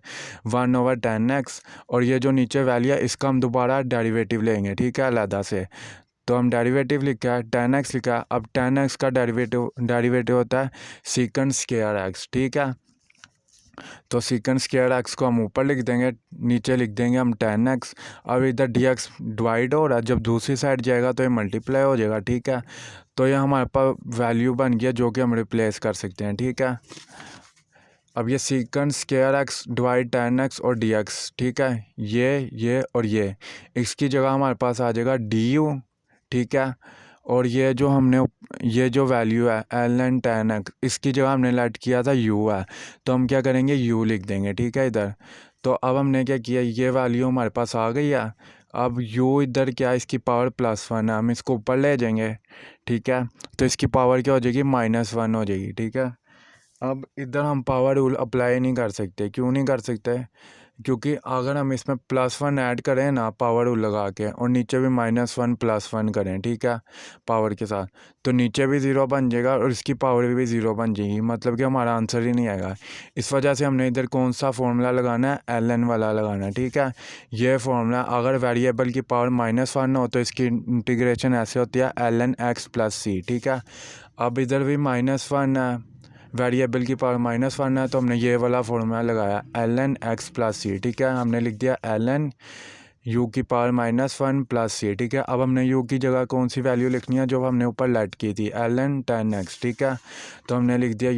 1/10x और ये जो नीचे वैल्यू है इसका हम दोबारा डेरिवेटिव लेंगे, ठीक है, अलहदा से। तो हम डेरिवेटिव लिखा है 10x लिखा है। अब 10x का डेरिवेटिव होता है secant स्क्वायर x, ठीक है। तो secant स्क्वायर x को हम ऊपर लिख देंगे, नीचे लिख देंगे हम 10x। अब इधर dx डिवाइड हो रहा है, जब दूसरी साइड जाएगा तो ये मल्टीप्लाई हो जाएगा, ठीक है। तो ये हमारे पास वैल्यू बन गया जो कि हम रिप्लेस कर सकते हैं, ठीक है। अब ये secant square x divide tan x और dx, ठीक है, ये और ये, इसकी जगह हमारे पास आ जाएगा du, ठीक है। और ये जो हमने ये जो वैल्यू है ln tan x, इसकी जगह हमने लेट किया था u है, तो हम क्या करेंगे u लिख देंगे, ठीक है इधर। तो अब हमने क्या किया, ये वैल्यू हमारे पास आ गई है। अब u इधर क्या है, इसकी पावर +1 है, हम इसको ऊपर ले जाएंगे, ठीक है। तो इसकी पावर क्या हो जाएगी, -1 हो जाएगी, ठीक है। अब इधर हम पावर रूल अप्लाई नहीं कर सकते, क्यों नहीं कर सकते, क्योंकि अगर हम इसमें +1 ऐड करें ना पावर रूल लगा के, और नीचे भी -1 +1 करें, ठीक है, पावर के साथ, तो नीचे भी 0 बन जाएगा और इसकी पावर भी 0 बन जाएगी, मतलब कि हमारा आंसर ही नहीं आएगा। इस वजह से हमने इधर कौन सा फॉर्मूला लगाना है, ln वाला लगाना है, ठीक है। ये फॉर्मूला अगर वेरिएबल की पावर -1 हो तो इसकी इंटीग्रेशन ऐसे होती है ln x + c, ठीक है। अब इधर भी -1 है, वेरिएबल की पावर -1 है, तो हमने ये वाला फॉर्मूला लगाया ln x + c, ठीक है। हमने लिख दिया ln u की पावर -1 + c, ठीक है। अब हमने u की जगह कौन सी वैल्यू लिखनी है, जो हमने ऊपर लेट की थी, ln tan x, ठीक है। तो हमने लिख दिया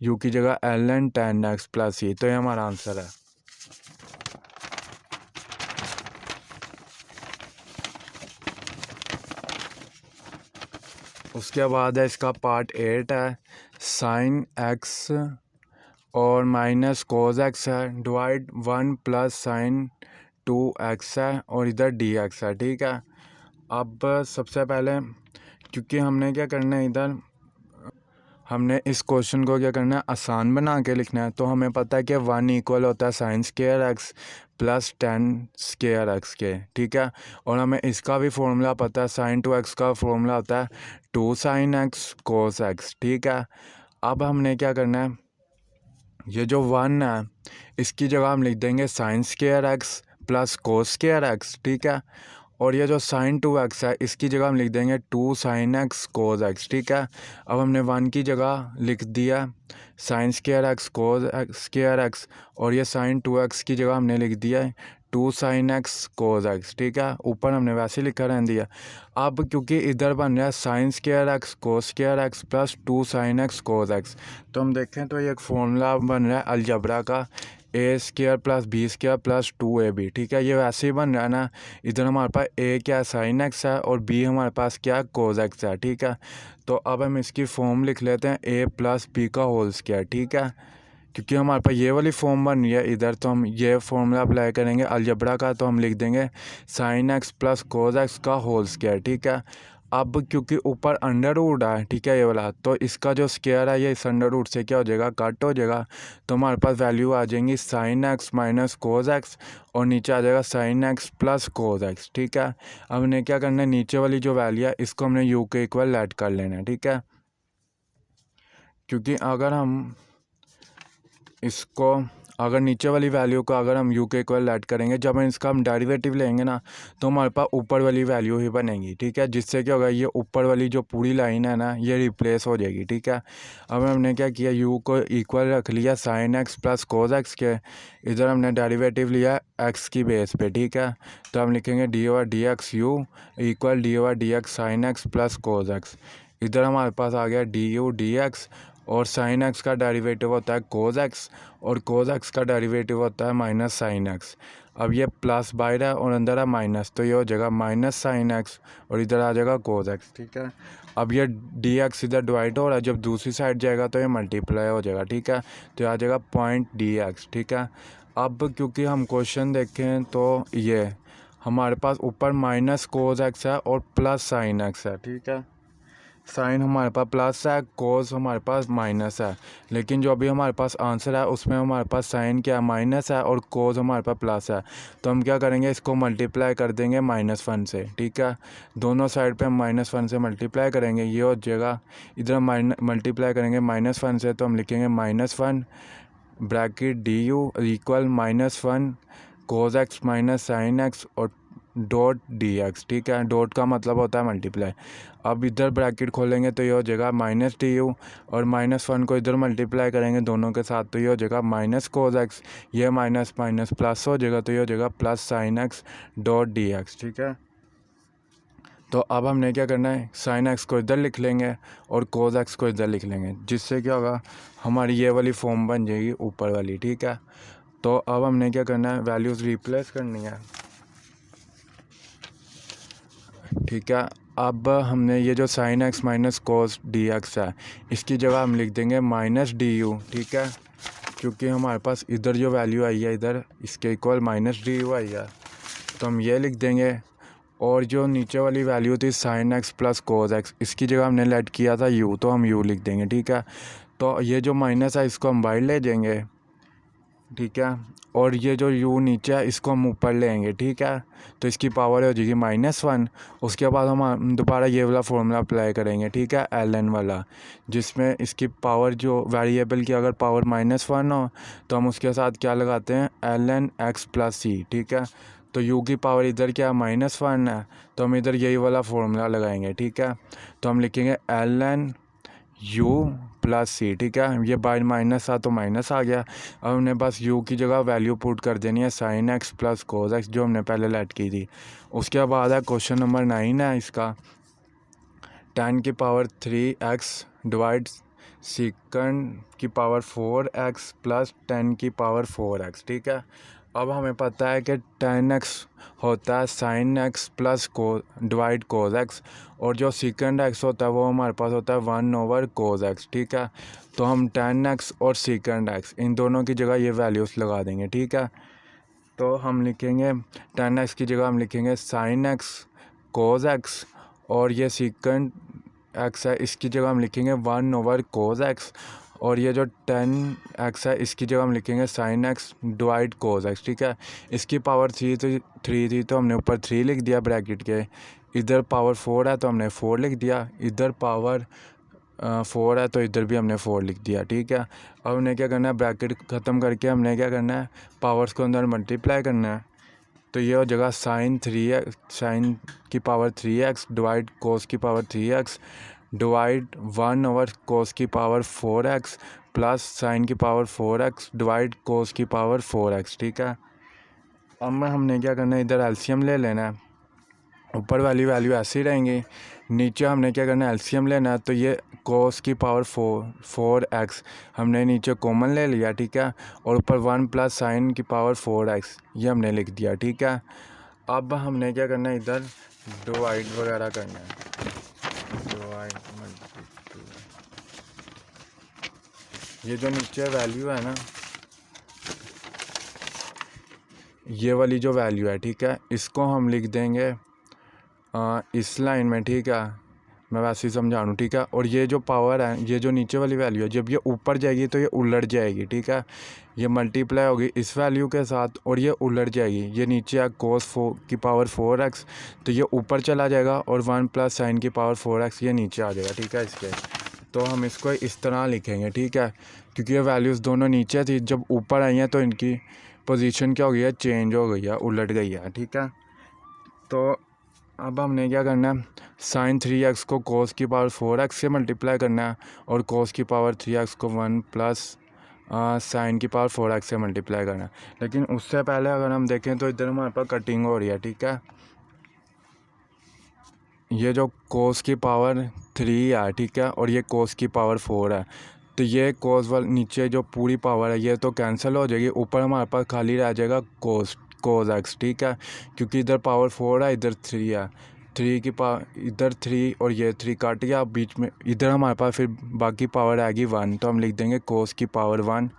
u की जगह ln tan x + c, तो ये हमारा आंसर है। उसके बाद है इसका पार्ट 8 है, sin x और -cos x है, डिवाइड 1 + sin 2x है, और इधर dx है, ठीक है। अब सबसे पहले, क्योंकि हमने क्या करना है, इधर हमने इस क्वेश्चन को क्या करना है, आसान बना के लिखना है। तो हमें पता है कि 1 इक्वल होता है sin² x + tan² x के, ठीक है। और हमें इसका भी फॉर्मूला पता है, sin 2x का फॉर्मूला होता है 2 sin x cos x, ठीक है। अब हमने क्या करना है, ये जो 1 है इसकी जगह हम लिख देंगे sin² x + cos²x, ठीक है। और ये जो sin 2x है इसकी जगह हम लिख देंगे 2 sin x cos x, ठीक है। अब हमने 1 की जगह लिख दिया sin² x cos²x, और ये sin 2x की जगह हमने लिख दिया 2 sin x cos x, ठीक है। ऊपर हमने वैसे लिखा रहने दिया। अब क्योंकि इधर बन रहा है sin² x cos² x + 2 sin x cos x, तो हम देखें तो ये एक फॉर्मूला बन रहा है अलजबरा का a² + b² + 2ab, ठीक है। ये वैसे ही बन रहा है ना, इधर हमारे पास a क्या है, sin x है, और b हमारे पास क्या है, cos x है, ठीक है। तो अब हम इसकी फॉर्म लिख लेते हैं a + b का होल स्क्वायर, ठीक है। क्योंकि हमारे पास ये वाली फॉर्म बन रही है इधर, तो हम ये फॉर्मूला अप्लाई करेंगे अलजबरा का, तो हम लिख देंगे sin x + cos x का होल स्क्वायर, ठीक है। अब क्योंकि ऊपर अंडर रूट है, ठीक है, ये वाला, तो इसका जो स्क्वायर है ये इस अंडर रूट से क्या हो जाएगा, कट हो जाएगा। तो हमारे पास वैल्यू आ जाएंगी sin x - cos x, और नीचे आ जाएगा sin x + cos x, ठीक है। अब हमने क्या करना है, नीचे वाली जो वैल्यू है इसको हमने u के इक्वल लेट कर लेना है, ठीक है। क्योंकि अगर नीचे वाली वैल्यू को अगर हम u के इक्वल ऐड करेंगे, जब हम डेरिवेटिव लेंगे ना, तो हमारे पास ऊपर वाली वैल्यू ही बनेगी, ठीक है। जिससे क्या होगा, ये ऊपर वाली जो पूरी लाइन है ना, ये रिप्लेस हो जाएगी, ठीक है। अब हमने क्या किया, u को इक्वल रख लिया sin x + cos x के, इधर हमने डेरिवेटिव लिया x की बेस पे, ठीक है। तो हम लिखेंगे d/dx u equal d/dx sin x + cos x। इधर हमारे पास आ गया du dx, और sin x का डेरिवेटिव होता है cos x, और cos x का डेरिवेटिव होता है -sin x। अब ये प्लस बाहर है और अंदर है माइनस, तो ये हो जाएगा -sin x, और इधर आ जाएगा cos x, ठीक है। अब ये dx इधर डिवाइड हो रहा है, जब दूसरी साइड जाएगा तो ये मल्टीप्लाई हो जाएगा, ठीक है। तो आ जाएगा पॉइंट dx, ठीक है। अब क्योंकि हम क्वेश्चन देखें तो ये हमारे पास ऊपर -cos x है और +sin x है, ठीक है। साइन हमारे पास प्लस है, कोस हमारे पास माइनस है, लेकिन जो अभी हमारे पास आंसर है उसमें हमारे पास साइन क्या माइनस है और कोस हमारे पास प्लस है। तो हम क्या करेंगे, इसको मल्टीप्लाई कर देंगे -1 से, ठीक है। दोनों साइड पे हम -1 से मल्टीप्लाई करेंगे, ये हो जाएगा। इधर हम मल्टीप्लाई करेंगे -1 से, तो हम लिखेंगे -1 bracket du equal -1 cos x - sin x और डॉट dx, ठीक है। डॉट का मतलब होता है मल्टीप्लाई। अब इधर ब्रैकेट खोलेंगे तो ये हो जाएगा -du, और -1 को इधर मल्टीप्लाई करेंगे दोनों के साथ, तो ये हो जाएगा -cos x, ये माइनस माइनस प्लस हो जाएगा, तो ये हो जाएगा +sin x डॉट dx, ठीक है। तो अब हमने क्या करना है, साइन एक्स को इधर लिख लेंगे और कोस एक्स को इधर लिख लेंगे, जिससे क्या होगा, हमारी ये वाली फॉर्म बन जाएगी ऊपर वाली। ठीक है, तो अब हमने क्या करना है, वैल्यूज़ रिप्लेस करनी है। ठीक है, अब हमने ये जो sine x minus cos D x है, इसकी जगह हम लिख देंगे माइनस डी यू। ठीक है, क्योंकि हमारे पास इधर जो वैल्यू आई है, इधर इसके इक्वल माइनस डी यू आई है, तो हम ये लिख देंगे। और जो नीचे वाली वैल्यू थी sine x plus cos x, इसकी जगह हमने लेट किया था यू, तो हम यू लिख देंगे। ठीक है, तो ये जो माइनस है इसको हम बाहर ले जाएंगे। ठीक है, और ये जो u नीचे है इसको हम ऊपर लेंगे। ठीक है, तो इसकी पावर हो जाएगी -1। उसके बाद हम दोबारा ये वाला फॉर्मूला अप्लाई करेंगे। ठीक है, ln वाला, जिसमें इसकी पावर जो वेरिएबल की अगर पावर -1 हो तो हम उसके साथ क्या लगाते हैं, ln x प्लस c। ठीक है, तो u की पावर इधर क्या -1 है, तो हम इधर यही वाला फॉर्मूला लगाएंगे। ठीक है, तो हम लिखेंगे ln u प्लस सी। ठीक है, ये बाय माइनस था तो माइनस आ गया। अब हमने बस u की जगह वैल्यू पुट कर देनी है sine x plus cos x, जो हमने पहले लेट की थी। उसके बाद है क्वेश्चन नंबर 9 है इसका, 10 की पावर 3x डिवाइड सेकंड की पावर 4x प्लस 10 की पावर 4x। ठीक है, अब हमें पता है कि 10x होता है साइन एक्स प्लस को डिवाइड कोस एक्स, और जो सेकंड x होता है वो हमारे पास होता है 1 ओवर कोस एक्स। ठीक है, तो हम 10x और सेकंड x इन दोनों की जगह ये वैल्यूज़ लगा देंगे। ठीक है, तो हम लिखेंगे 10x की जगह हम लिखेंगे साइन एक्स कोस एक्स, और ये सेकंड x है इसकी जगह हम लिखेंगे 1 ओवर कोस एक्स, और ये जो 10x है इसकी जगह हम लिखेंगे sine x divide cos x. ठीक है, इसकी पावर 3 थी तो हमने ऊपर 3 लिख दिया ब्रैकेट के, इधर पावर 4 है तो हमने 4 लिख दिया, इधर पावर 4 है तो इधर भी हमने 4 लिख दिया। ठीक है, अब हमने क्या करना है, ब्रैकेट ख़त्म करके हमने क्या करना है, पावर्स को अंदर मल्टीप्लाई करना है। तो ये हो जगह साइन की पावर 3x डिवाइड कोस की पावर 3x डिवाइड 1 ओवर कोस की पावर 4x प्लस साइन की पावर 4x डिवाइड कोस की पावर 4x। ठीक है, अब हमने क्या करना है, इधर एलसीएम ले लेना है। ऊपर वाली वैल्यू ऐसी रहेंगी, नीचे हमने क्या करना है, एलसीएम लेना है। तो ये कोस की पावर 4x हमने नीचे कॉमन ले लिया। ठीक है, और ऊपर 1 प्लस साइन की पावर 4x ये हमने लिख दिया। ठीक है, अब हमने क्या करना है, इधर डिवाइड वगैरह करना है, डिवाइड मल्टीप्लाई। ये जो नीचे वैल्यू है ना, ये वाली जो वैल्यू है, ठीक है, इसको हम लिख देंगे इस लाइन में। ठीक है, मैं वैसे ही समझा रहा हूँ। ठीक है, और ये जो पावर है, ये जो नीचे वाली वैल्यू है, जब ये ऊपर जाएगी तो ये उलट जाएगी। ठीक है, ये मल्टीप्लाई होगी इस वैल्यू के साथ और ये उलट जाएगी। ये नीचे है कोस 4 की पावर 4x, तो ये ऊपर चला जाएगा, और 1 प्लस साइन की पावर 4x ये नीचे आ जाएगा। ठीक है, इसके तो हम इसको इस तरह लिखेंगे। ठीक है, क्योंकि ये वैल्यूज़ दोनों नीचे थी, जब ऊपर आई हैं तो इनकी पोजीशन क्या हो गई है, चेंज हो गई है, उलट गई है। ठीक है, तो अब हमने क्या करना है, साइन 3x को कोस की पावर 4x से मल्टीप्लाई करना है, और कोस की पावर 3x को 1 प्लस साइन की पावर 4x से मल्टीप्लाई करना है। लेकिन उससे पहले अगर हम देखें तो इधर हमारे पास कटिंग हो रही है। ठीक है, ये जो कोस की पावर 3 है, ठीक है, और ये कोस की पावर 4 है, तो ये कोस वाल नीचे जो पूरी पावर है ये तो कैंसिल हो जाएगी, ऊपर हमारे पास खाली रह जाएगा कोस एक्स। ठीक है, क्योंकि इधर पावर 4 है, इधर 3 है, 3 की पावर इधर 3 और ये 3 काट गया, बीच में इधर हमारे पास फिर बाकी पावर आएगी 1, तो हम लिख देंगे कोस की पावर 1।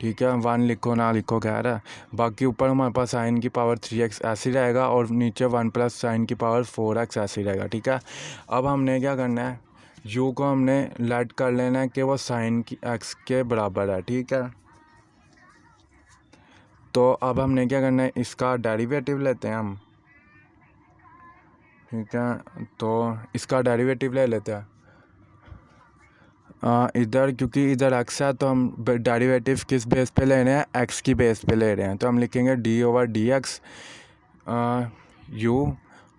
ठीक है, 1 लिखो ना लिखो कह रहा है, बाकी ऊपर हमारे पास साइन की पावर 3x ऐसे रहेगा, और नीचे 1 प्लस साइन की पावर 4x ऐसे रहेगा। ठीक है, अब हमने क्या करना है, u को हमने लेट कर लेना है कि वो साइन की x के बराबर है। ठीक है, तो अब हमने क्या करना है, इसका डेरिवेटिव लेते हैं हम। ठीक है, तो इसका डेरिवेटिव ले लेते हैं इधर, क्योंकि इधर x है तो हम डेरिवेटिव किस बेस पे ले रहे हैं, x की बेस पे ले रहे हैं, तो हम लिखेंगे d/dx u,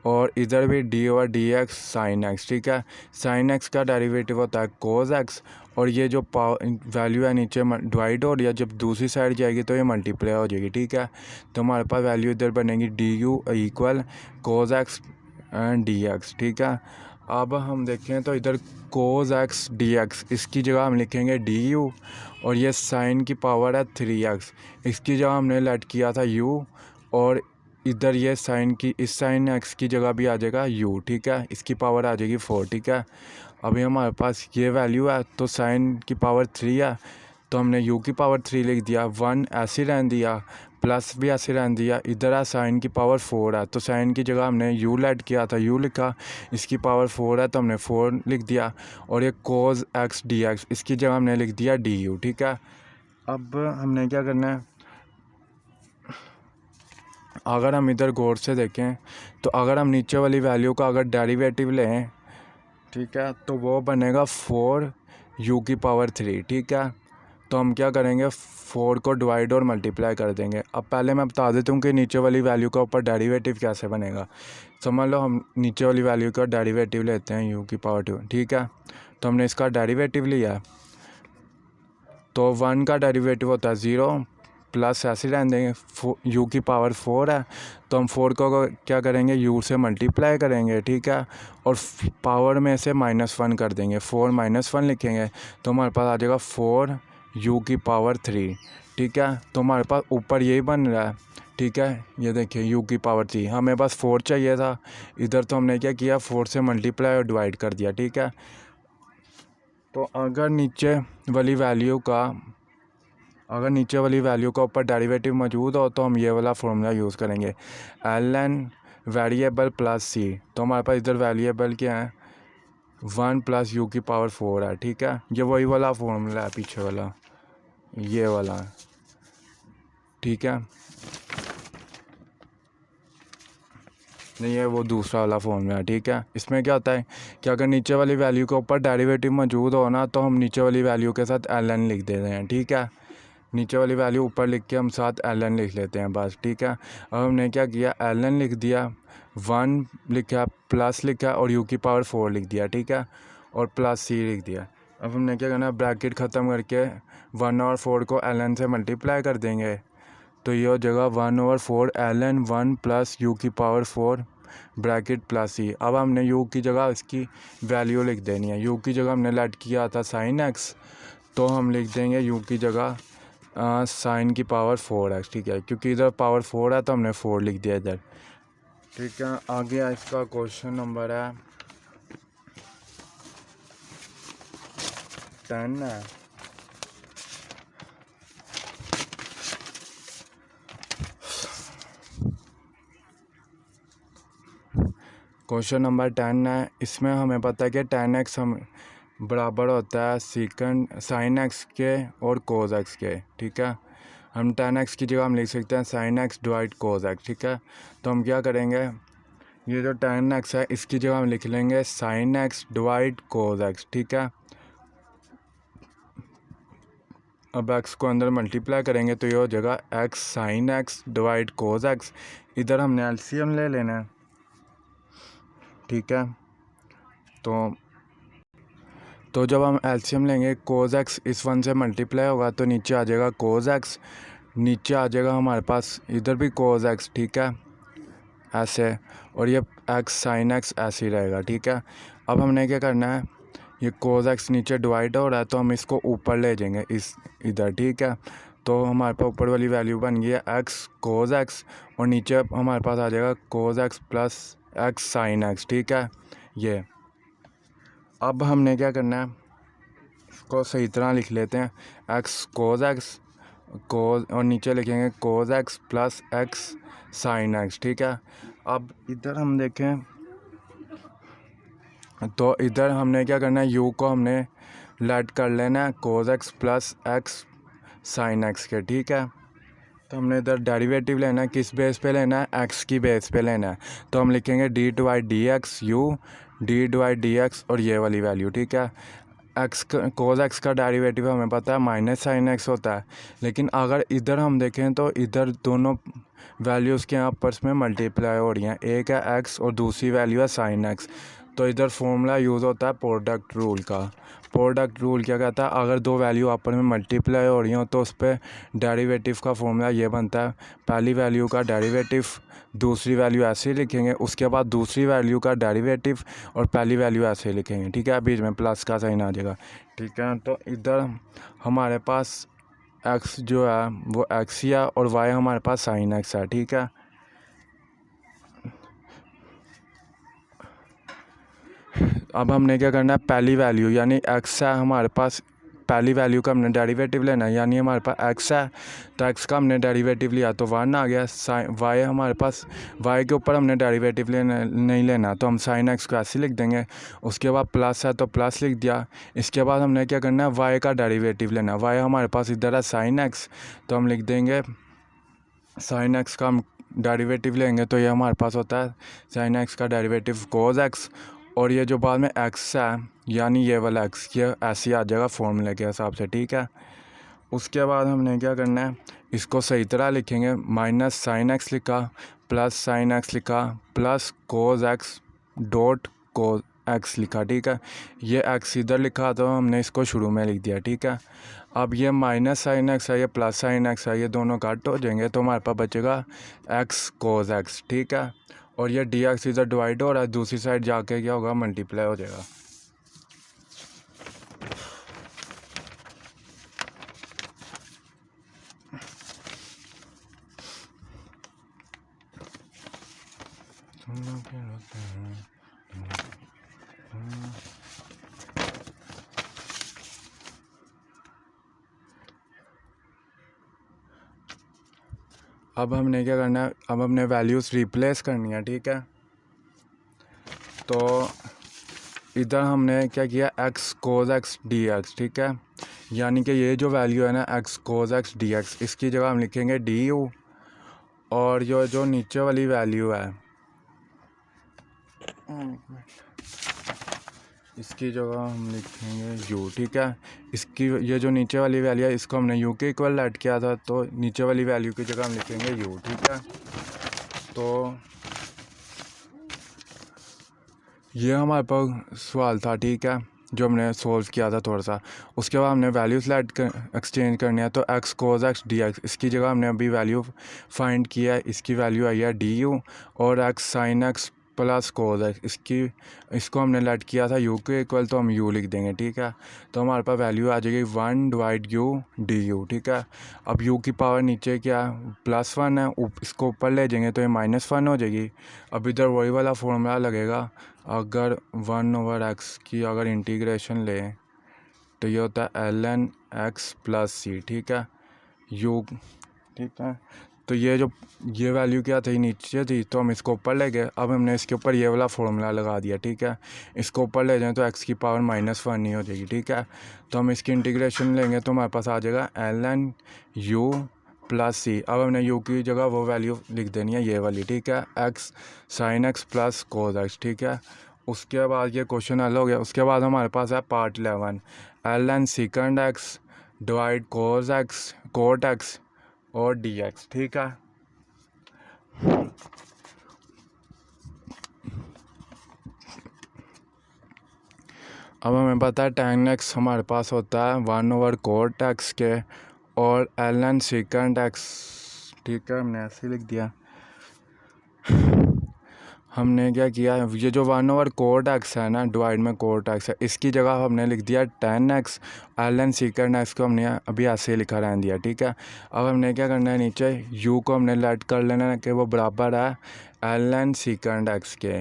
और इधर भी d/dx साइन x। ठीक है, साइन x का डेरिवेटिव होता है कोस x, और ये जो वैल्यू है नीचे डिवाइड हो रही है, जब दूसरी साइड जाएगी तो ये मल्टीप्लाई हो जाएगी। ठीक है, तो हमारे पास वैल्यू इधर बनेगी du इक्वल कोस x डी एक्स, ठीक है। अब हम देखें तो इधर कोस एक्स डी एक्स, इसकी जगह हम लिखेंगे डी यू, और ये साइन की पावर है 3x, इसकी जगह हमने लेट किया था u, और इधर ये साइन की, इस साइन एक्स की जगह भी आ जाएगा u, ठीक है। इसकी पावर आ जाएगी 4, ठीक है। अभी हमारे पास ये वैल्यू है, तो साइन की पावर 3 है, तो हमने u की पावर 3 लिख दिया, 1 ऐसे रहने दिया, प्लस भी ऐसे रहने दिया। इधर है साइन की पावर 4 है, तो साइन की जगह हमने u लेट किया था, u लिखा, इसकी पावर 4 है तो हमने 4 लिख दिया, और ये कोस एक्स डी एक्स, इसकी जगह हमने लिख दिया डी यू, ठीक है। अब हमने क्या करना है, अगर हम इधर गौर से देखें तो अगर हम नीचे वाली वैल्यू का अगर डेरिवेटिव लें, ठीक है, तो वो बनेगा 4 u की पावर 3, ठीक है। तो हम क्या करेंगे, 4 को डिवाइड और मल्टीप्लाई कर देंगे। अब पहले मैं बता देता हूँ कि नीचे वाली वैल्यू का ऊपर डेरिवेटिव कैसे बनेगा। समझ लो हम नीचे वाली वैल्यू का डेरिवेटिव लेते हैं u की पावर 2, ठीक है। तो हमने इसका डेरिवेटिव लिया, तो 1 का डेरिवेटिव होता है 0, प्लस ऐसे रहने देंगे, u की पावर 4 है, तो हम 4 को क्या करेंगे, u से मल्टीप्लाई करेंगे, ठीक है, और पावर में से -1 कर देंगे, 4 -1 लिखेंगे, तो हमारे पास आ जाएगा 4 u की पावर 3, ठीक है। तो हमारे पास ऊपर यही बन रहा है, ठीक है। ये देखिए u की पावर 3, हमें बस 4 चाहिए था, इधर तो हमने क्या किया, 4 से मल्टीप्लाई और डिवाइड कर दिया, ठीक है। तो अगर नीचे वाली वैल्यू का ऊपर डेरिवेटिव मौजूद हो तो हम ये वाला फॉर्मूला यूज़ करेंगे, ln वेरिएबल प्लस सी। तो हमारे पास इधर वेरिएबल क्या है, 1 प्लस u की पावर 4 है, ठीक है। ये वही वाला फॉर्मूला है पीछे वाला, ये वाला, ठीक है। नहीं, ये वो दूसरा वाला फॉर्मूला है, ठीक है। इसमें क्या होता है कि अगर नीचे वाली वैल्यू के ऊपर डेरिवेटिव मौजूद हो ना, तो हम नीचे वाली वैल्यू के साथ ln लिख देते हैं, ठीक है। नीचे वाली वैल्यू ऊपर लिख के हम साथ ln लिख लेते हैं बस, ठीक है। अब हमने क्या किया, ln लिख दिया, 1 लिखा, प्लस लिखा, और u की पावर 4 लिख दिया, ठीक है, और प्लस c लिख दिया। अब हमने क्या करना, ब्रैकेट ख़त्म करके 1 और 4 को ln से मल्टीप्लाई कर देंगे, तो ये हो जाएगा 1/4 ln 1 प्लस u की पावर 4 ब्रैकेट प्लस c। अब हमने u की जगह इसकी वैल्यू लिख देनी है, u की जगह हमने लेट किया था साइन x, तो हम लिख देंगे u की जगह साइन की पावर 4x, ठीक है, क्योंकि इधर पावर 4 है तो हमने 4 लिख दिया इधर, ठीक है। आगे इसका क्वेश्चन नंबर है 10 है। क्वेश्चन नंबर 10 है, इसमें हमें पता है कि 10x हम बराबर होता है सीकंड साइन एक्स के और कोस एक्स के, ठीक है। हम 10x की जगह हम लिख सकते हैं sine x divide cos x, ठीक है। तो हम क्या करेंगे, ये जो 10x है इसकी जगह हम लिख लेंगे sine x divide cos x, ठीक है। अब x को अंदर मल्टीप्लाई करेंगे तो ये हो जाएगा x sine x divide cos x. इधर हमने एलसीएम ले लेना है, ठीक है। तो जब हम एलसीएम लेंगे, कोस एक्स इस 1 से मल्टीप्लाई होगा तो नीचे आ जाएगा कोस एक्स, नीचे आ जाएगा हमारे पास इधर भी कोस एक्स, ठीक है, ऐसे, और ये एक्स साइन एक्स ऐसे ही रहेगा, ठीक है। अब हमने क्या करना है, ये कोस एक्स नीचे डिवाइड हो रहा है तो हम इसको ऊपर ले जाएंगे इस इधर, ठीक है। तो हमारे पास ऊपर वाली वैल्यू बन गई है एक्स कोस एक्स, और नीचे हमारे पास आ जाएगा cos x plus x sine x, ठीक है। ये अब हमने क्या करना है, इसको सही तरह लिख लेते हैं, एक्स कोस एक्स कोस, और नीचे लिखेंगे cos x plus x sine x, ठीक है। अब इधर हम देखें तो इधर हमने क्या करना है, u को हमने लेट कर लेना है cos x plus x sine x के, ठीक है। तो हमने इधर डेरिवेटिव लेना है, किस बेस पे लेना है, x की बेस पे लेना है, तो हम लिखेंगे d divide D x u, d divide D x, और ये वाली वैल्यू, ठीक है। एक्स का कोस एक्स का डेरिवेटिव हमें पता है माइनस साइन एक्स होता है, लेकिन अगर इधर हम देखें तो इधर दोनों वैल्यूज़ के आपस में मल्टीप्लाई हो रही हैं, एक है x और दूसरी वैल्यू है साइन एक्स, तो इधर फॉर्मूला यूज़ होता है प्रोडक्ट रूल का। प्रोडक्ट रूल क्या कहता है, अगर दो वैल्यू आपस में मल्टीप्लाई हो रही हो तो उस पर डेरिवेटिव का फॉर्मूला ये बनता है, पहली वैल्यू का डेरिवेटिव दूसरी वैल्यू ऐसे ही लिखेंगे, उसके बाद दूसरी वैल्यू का डेरिवेटिव और पहली वैल्यू ऐसे ही लिखेंगे, ठीक है। बीच में प्लस का साइन आ जाएगा, ठीक है। तो इधर हमारे पास एक्स जो है वो एक्स ही है और वाई हमारे पास साइन एक्स है, ठीक है। अब हमने क्या करना है, पहली वैल्यू यानी एक्स है हमारे पास, पहली वैल्यू का हमने डेरिवेटिव लेना है, यानी हमारे पास एक्स है तो एक्स का हमने डेरिवेटिव लिया तो 1 आ गया। साइन वाई हमारे पास, वाई के ऊपर हमने डेरिवेटिव नहीं लेना तो हम साइन एक्स को ऐसे लिख देंगे। उसके बाद प्लस है तो प्लस लिख दिया। इसके बाद हमने क्या करना है, वाई का डेरिवेटिव लेना है। वाई हमारे पास इधर है साइन एक्स, तो हम लिख देंगे साइन एक्स का हम डेरिवेटिव लेंगे तो ये हमारे पास होता है साइन एक्स का डेरिवेटिव कोस एक्स, और ये जो बाद में एक्स है यानी ये वाला एक्स, ये ऐसे ही आ जाएगा फॉर्मूले के हिसाब से, ठीक है। उसके बाद हमने क्या करना है, इसको सही तरह लिखेंगे, माइनस साइन एक्स लिखा, प्लस साइन एक्स लिखा, plus cos x dot cos x लिखा, ठीक है। ये एक्स इधर लिखा तो हमने इसको शुरू में लिख दिया, ठीक है। अब ये माइनस साइन एक्स है, ये प्लस साइन एक्स है, ये दोनों कट हो जाएंगे तो हमारे पास बचेगा एक्स कोस एक्स, ठीक है। और ये डी एक्स इधर डिवाइड हो रहा है, दूसरी साइड जाके क्या होगा, मल्टीप्लाई हो जाएगा। अब हमने क्या करना है, अब हमने वैल्यूज़ रिप्लेस करनी है, ठीक है। तो इधर हमने क्या किया, x cos x D x, ठीक है। यानी कि ये जो वैल्यू है ना x cos x D x, इसकी जगह हम लिखेंगे डी यू, और जो नीचे वाली वैल्यू है इसकी जगह हम लिखेंगे यू, ठीक है। इसकी ये जो नीचे वाली वैल्यू है इसको हमने यू के इक्वल ऐड किया था तो नीचे वाली वैल्यू की जगह हम लिखेंगे यू, ठीक है। तो ये हमारे पास सवाल था, ठीक है, जो हमने सोल्व किया था थोड़ा सा। उसके बाद हमने वैल्यूज़ एक्सचेंज करनी है तो x cos x D x, इसकी जगह हमने अभी वैल्यू फाइंड किया है, इसकी वैल्यू आई है डी यू, और x sine x plus cos x, इसको हमने लेट किया था यू के इक्वल तो हम यू लिख देंगे, ठीक है। तो हमारे पास वैल्यू आ जाएगी 1 डिवाइड यू डी यू, ठीक है। अब यू की पावर नीचे क्या +1 है, इसको ऊपर ले जाएंगे तो ये -1 हो जाएगी। अब इधर वही वाला फॉर्मूला लगेगा, अगर 1/x की अगर इंटीग्रेशन लें तो ये होता है ln x + c, ठीक है, यू, ठीक है। तो ये वैल्यू क्या थी, नीचे थी तो हम इसको ऊपर ले गए। अब हमने इसके ऊपर ये वाला फॉर्मूला लगा दिया, ठीक है। इसको ऊपर ले जाएं तो x की पावर -1 ही हो जाएगी, ठीक है। तो हम इसकी इंटीग्रेशन लेंगे तो हमारे पास आ जाएगा ln u + c। अब हमने u की जगह वो वैल्यू लिख देनी है ये वाली, ठीक है, x sine x plus cos x, ठीक है। उसके बाद ये क्वेश्चन हल हो गया। उसके बाद हमारे पास है part 11, ln second x divide cos x cot x और डी एक्स, ठीक है। अब हमें पता है tan x हमारे पास होता है 1/cot x के और ln सेकंड एक्स, ठीक है, हमने ऐसे लिख दिया। हमने क्या किया, ये जो 1/cot x है ना डिवाइड में cot x है, इसकी जगह हमने लिख दिया tan x, ln second x को हमने अभी ऐसे लिखा रहने दिया, ठीक है। अब हमने क्या करना है, नीचे u को हमने लेट कर लेना है कि वो बराबर है ln सेकंड एक्स के,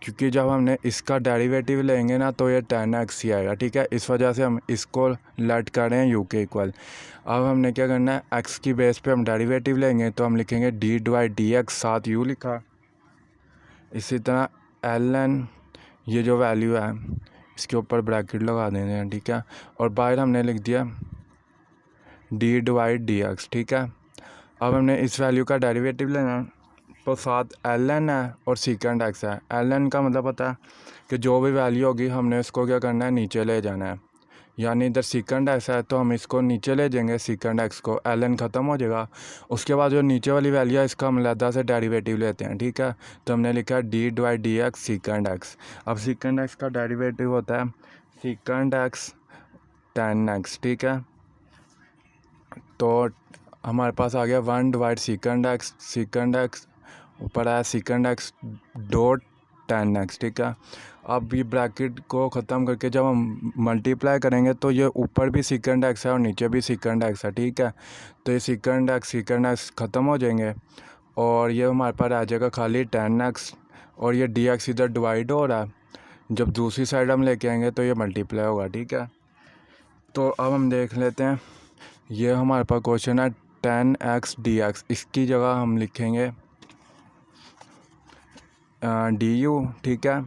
क्योंकि जब हमने इसका डेरिवेटिव लेंगे ना तो ये tan x ही आएगा, ठीक है। इस वजह से हम इसको लेट कर रहे हैं u के इक्वल। अब हमने क्या करना है, x की बेस पे हम डेरिवेटिव लेंगे तो हम लिखेंगे d डिवाइड डी एक्स, साथ u लिखा। इसी तरह ln ये जो वैल्यू है इसके ऊपर ब्रैकेट लगा देंगे हैं, ठीक है। और बाहर हमने लिख दिया d डिवाइड डी एक्स, ठीक है। अब हमने इस वैल्यू का डेरिवेटिव लेना तो साथ ln है और सेकंड x है। ln का मतलब पता है कि जो भी वैल्यू होगी हमने उसको क्या करना है, नीचे ले जाना है, यानी इधर सीकेंड एक्स है तो हम इसको नीचे ले जाएंगे, सीकेंड एक्स को, ln ख़त्म हो जाएगा। उसके बाद जो नीचे वाली वैल्यू है इसका हम अलहदा से डेरिवेटिव लेते हैं, ठीक है। तो हमने लिखा d/dx सीकेंड एक्स। अब सीकेंड एक्स का डेरिवेटिव होता है सीकेंड एक्स tan x, ठीक है। तो हमारे पास आ गया 1 सीकेंड एक्स ऊपर आया सीकेंड एक्स डॉट tan x, ठीक है। अब ये ब्रैकेट को ख़त्म करके जब हम मल्टीप्लाई करेंगे तो ये ऊपर भी सीकेंड एक्स है और नीचे भी सीकेंड एक्स है, ठीक है। तो ये सीकेंड एक्स ख़त्म हो जाएंगे और ये हमारे पास आ जाएगा खाली tan x और ये dx इधर डिवाइड हो रहा है। जब दूसरी साइड हम लेके आएंगे तो ये मल्टीप्लाई होगा, ठीक है। तो अब हम देख लेते हैं, ये हमारे पास क्वेश्चन है tan x dx, इसकी जगह हम लिखेंगे du, ठीक है।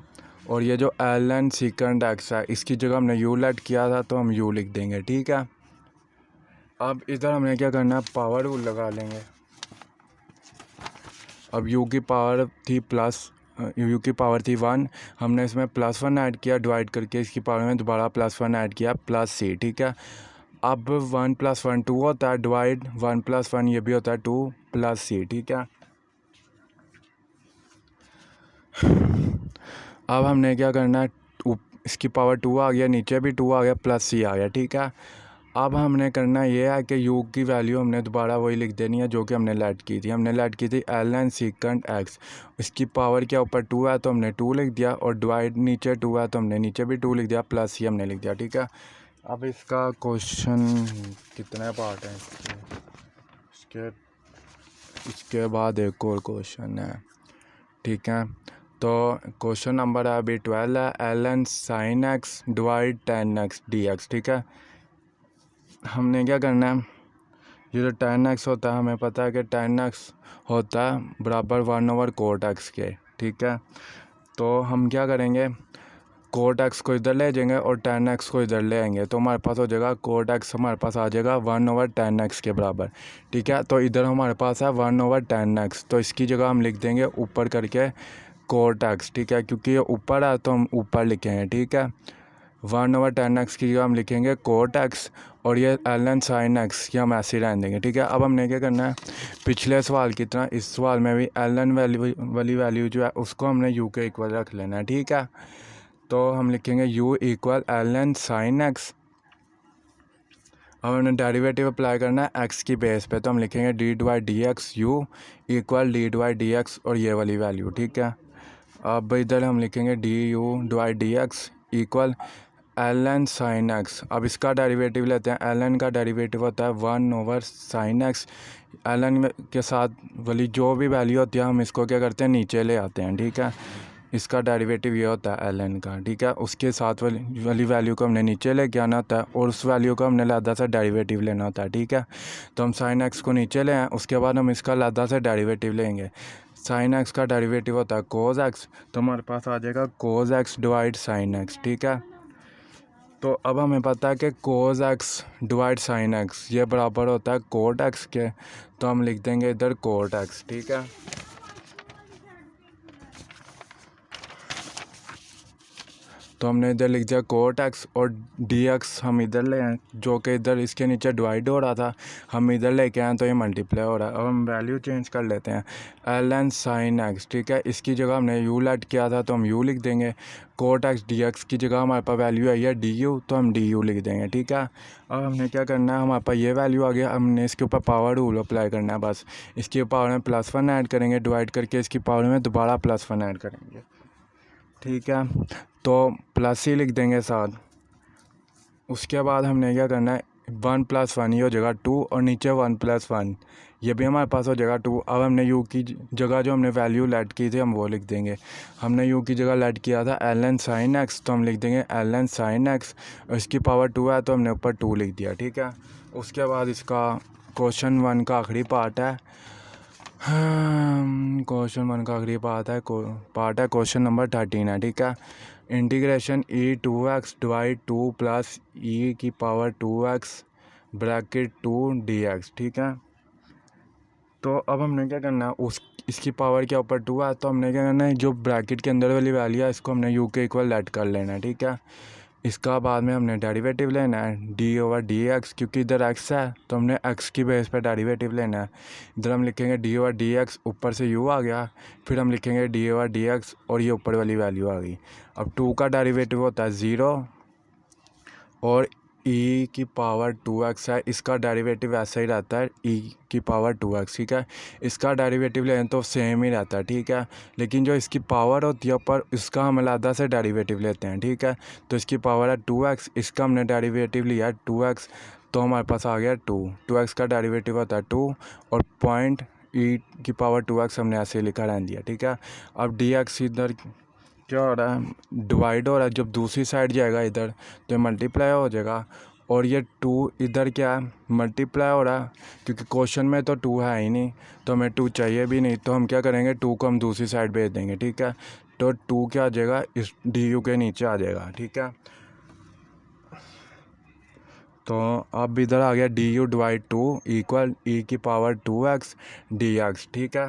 और ये जो ln सीकेंड x है इसकी जगह हमने u लेट किया था तो हम u लिख देंगे, ठीक है। अब इधर हमने क्या करना है, पावर रूल लगा लेंगे। अब u की पावर थी 1, हमने इसमें +1 ऐड किया डिवाइड करके, इसकी पावर में दोबारा +1 ऐड किया +c, ठीक है। अब 1 + 1 2 होता है, डिवाइड 1 + 1 ये भी होता है 2 +c, ठीक है। अब हमने क्या करना है, इसकी पावर 2 आ गया, नीचे भी 2 आ गया, +c आ गया, ठीक है। अब हमने करना ये है कि u की वैल्यू हमने दोबारा वही लिख देनी है जो कि हमने लेट की थी। हमने लेट की थी ln सीकेंड x, इसकी पावर क्या ऊपर 2 है तो हमने 2 लिख दिया और डिवाइड नीचे 2 है तो हमने नीचे भी 2 लिख दिया, +c हमने लिख दिया, ठीक है। अब इसका क्वेश्चन कितने पार्ट हैं इसके इसके बाद एक और क्वेश्चन है, ठीक है। तो क्वेश्चन नंबर है अभी 12 है, ln sin x divide tan x dx, ठीक है। हमने क्या करना है, ये जो tan x होता है हमें पता है कि tan x होता है बराबर 1/cot x के, ठीक है। तो हम क्या करेंगे, cot x को इधर ले जाएंगे और tan x को इधर ले आएंगे तो हमारे पास हो जाएगा cot x हमारे पास आ जाएगा 1/tan x के बराबर, ठीक है। तो इधर हमारे पास है 1/tan x, तो इसकी जगह हम लिख देंगे ऊपर करके cot x, ठीक है, क्योंकि ये ऊपर है तो हम ऊपर लिखेंगे, ठीक है। 1/tan x की जगह हम लिखेंगे cot x और ये ln sin x ये हम ऐसे ही रहने देंगे, ठीक है। अब हमने क्या करना है, पिछले सवाल की तरह इस सवाल में भी ln वाली वैल्यू जो है उसको हमने u के इक्वल रख लेना है, ठीक है। तो हम लिखेंगे u equal ln sin x। अब हमने डेरिवेटिव अप्लाई करना है x की बेस पे, तो हम लिखेंगे d/dx u इक्वल d/dx और ये वाली वैल्यू, ठीक है। अब इधर हम लिखेंगे du/dx equal ln sin x। अब इसका डेरिवेटिव लेते हैं, ln का डेरिवेटिव होता है 1/sin x। ln के साथ वाली जो भी वैल्यू होती है हम इसको क्या करते हैं, नीचे ले आते हैं, ठीक है। इसका डेरिवेटिव ये होता है ln का, ठीक है। उसके साथ वाली वैल्यू को हमने नीचे लेके आना होता है और उस वैल्यू को हमने अलहदा से डेरिवेटिव लेना होता है, ठीक है। तो हम sin x को नीचे ले आए, उसके बाद हम इसका अलहदा से डेरिवेटिव लेंगे। sin x का डेरिवेटिव होता है cos x, तो हमारे पास आ जाएगा cos x divide sin x, ठीक है। तो अब हमें पता है कि cos x divide sin x ये बराबर होता है cot x के, तो हम लिख देंगे इधर cot x, ठीक है। तो हमने इधर लिख दिया cot x और dx हम इधर ले आए जो कि इधर इसके नीचे डिवाइड हो रहा था, हम इधर लेके आए तो ये मल्टीप्लाई हो रहा है। अब हम वैल्यू चेंज कर लेते हैं, ln sin x, ठीक है। इसकी जगह हमने u लेट किया था तो हम u लिख देंगे, cot x dx की जगह हमारे पास वैल्यू आई है du तो हम du लिख देंगे, ठीक है। अब हमने क्या करना है, हमारे पास ये वैल्यू आ गया, हमने इसके ऊपर पावर रूल अप्लाई करना है बस। इसकी पावर में +1 ऐड करेंगे डिवाइड करके, इसकी पावर में दोबारा +1 ऐड करेंगे, ठीक है। तो +c लिख देंगे साथ। उसके बाद हमने क्या करना है, 1 + 1 ये हो जाएगा 2 और नीचे 1 + 1 ये भी हमारे पास हो जाएगा 2। अब हमने u की जगह जो हमने वैल्यू लेट की थी हम वो लिख देंगे। हमने u की जगह लेट किया था ln sin x, तो हम लिख देंगे ln sin x और इसकी पावर 2 है तो हमने ऊपर 2 लिख दिया, ठीक है। उसके बाद इसका क्वेश्चन 1 का आखिरी पार्ट है, क्वेश्चन 1 का आखिरी पार्ट है क्वेश्चन नंबर 13 है, ठीक है। Integration e2x divide 2 + e⁻²x bracket 2 dx, ठीक है। तो अब हमने क्या करना है, इसकी पावर क्या ऊपर 2 है तो हमने क्या करना है, जो ब्रैकेट के अंदर वाली वैल्यू है इसको हमने u के इक्वल लेट कर लेना है, ठीक है। इसका बाद में हमने डेरिवेटिव लेना है d/dx, क्योंकि इधर x है तो हमने x की बेस पे डेरिवेटिव लेना है। इधर हम लिखेंगे d/dx, ऊपर से u आ गया, फिर हम लिखेंगे d/dx और ये ऊपर वाली वैल्यू आ गई। अब 2 का डेरिवेटिव होता है 0 और e की पावर 2x है, इसका डेरिवेटिव ऐसा ही रहता है e की पावर 2x, ठीक है। इसका डेरिवेटिव लें तो सेम ही रहता है, ठीक है। लेकिन जो इसकी पावर होती है ऊपर, इसका हम अलग से डेरिवेटिव लेते हैं, ठीक है। तो इसकी पावर है 2x, इसका हमने डेरिवेटिव लिया है 2x, तो हमारे पास आ गया 2x का डेरिवेटिव होता है 2 और पॉइंट e की पावर 2x हमने ऐसे लिखा रहने दिया, ठीक है। अब dx इधर क्या हो रहा है, डिवाइड हो रहा है, जब दूसरी साइड जाएगा इधर तो ये मल्टीप्लाई हो जाएगा, और ये 2 इधर क्या है, मल्टीप्लाई हो रहा है, क्योंकि क्वेश्चन में तो 2 है ही नहीं, तो हमें 2 चाहिए भी नहीं, तो हम क्या करेंगे 2 को हम दूसरी साइड भेज देंगे, ठीक है। तो 2 क्या आ जाएगा, इस du के नीचे आ जाएगा, ठीक है। तो अब इधर आ गया du/2 इक्वल e की पावर 2x dx, ठीक है।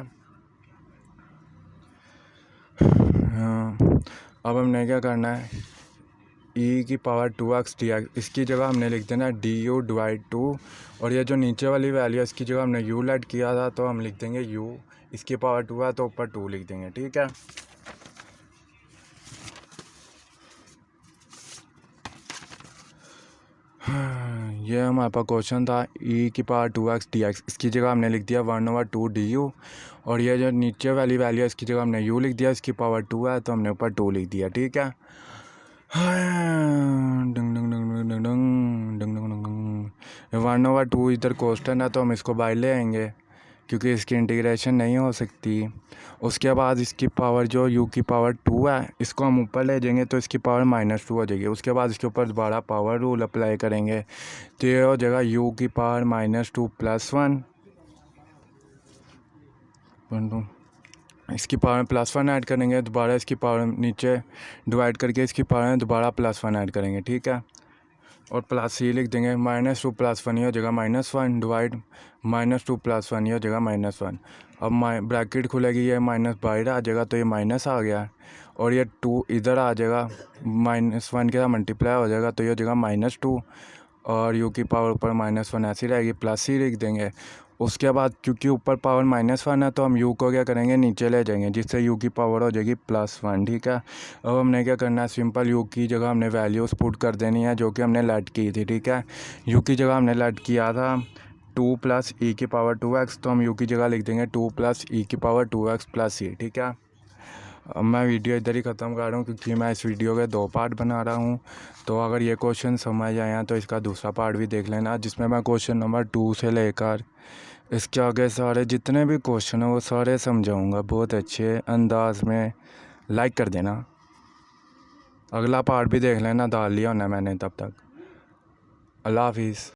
अब हमने क्या करना है, e की पावर 2x dx, इसकी जगह हमने लिख देना du/2, और ये जो नीचे वाली वैल्यू है इसकी जगह हमने u लेट किया था, तो हम लिख देंगे u, इसकी पावर 2 है तो ऊपर 2 लिख देंगे, ठीक है। ये हमारे पास क्वेश्चन था e की पावर 2x dx, इसकी जगह हमने लिख दिया 1/2 du, और ये जो नीचे वाली वैल्यू है इसकी जगह हमने u लिख दिया, इसकी पावर 2 है तो हमने ऊपर 2 लिख दिया, ठीक है। डंग डंग डंग डंग डंग डंग डंग डंग 1/2 इधर क्वेश्चन है तो हम इसको बाहर ले आएंगे, क्योंकि इसकी इंटीग्रेशन नहीं हो सकती। उसके बाद इसकी पावर जो u की पावर 2 है, इसको हम ऊपर ले जाएंगे तो इसकी पावर -2 हो जाएगी। उसके बाद इसके ऊपर दोबारा पावर रूल अप्लाई करेंगे तो ये हो जाएगा u की पावर -2 + 1, इसकी पावर +1 ऐड करेंगे, दोबारा इसकी पावर नीचे डिवाइड करके इसकी पावर में दोबारा +1 ऐड करेंगे, ठीक है। और प्लस ही लिख देंगे, -2 + 1 ये हो जाएगा -1 डिवाइड -2 + 1 ये हो जाएगा -1। अब ब्रैकेट खुलेगी, ये माइनस बाहर आ जाएगा तो ये माइनस आ गया, और ये 2 इधर आ जाएगा, -1 के साथ मल्टीप्लाई हो जाएगा तो ये हो जाएगा -2, और u की पावर ऊपर -1 ऐसी रहेगी, प्लस ही लिख देंगे। उसके बाद क्योंकि ऊपर पावर -1 है तो हम u को क्या करेंगे, नीचे ले जाएंगे, जिससे u की पावर हो जाएगी +1, ठीक है। अब हमने क्या करना है, सिंपल u की जगह हमने वैल्यूज़ पुट कर देनी है जो कि हमने लेट की थी, ठीक है। u की जगह हमने लेट किया था 2 + e की पावर 2x, तो हम u की जगह लिख देंगे 2 + e की पावर 2x + e, ठीक है। अब मैं वीडियो इधर ही ख़त्म कर रहा हूँ, क्योंकि मैं इस वीडियो के 2 पार्ट बना रहा हूँ। तो अगर ये क्वेश्चन समझ आया तो इसका दूसरा पार्ट भी देख लेना, जिसमें मैं क्वेश्चन नंबर 2 से लेकर इसके आगे सारे जितने भी क्वेश्चन हैं वो सारे समझाऊंगा बहुत अच्छे अंदाज में। लाइक कर देना, अगला पार्ट भी देख लेना, डाल लिया होना मैंने तब तक। अल्लाह हाफिज़।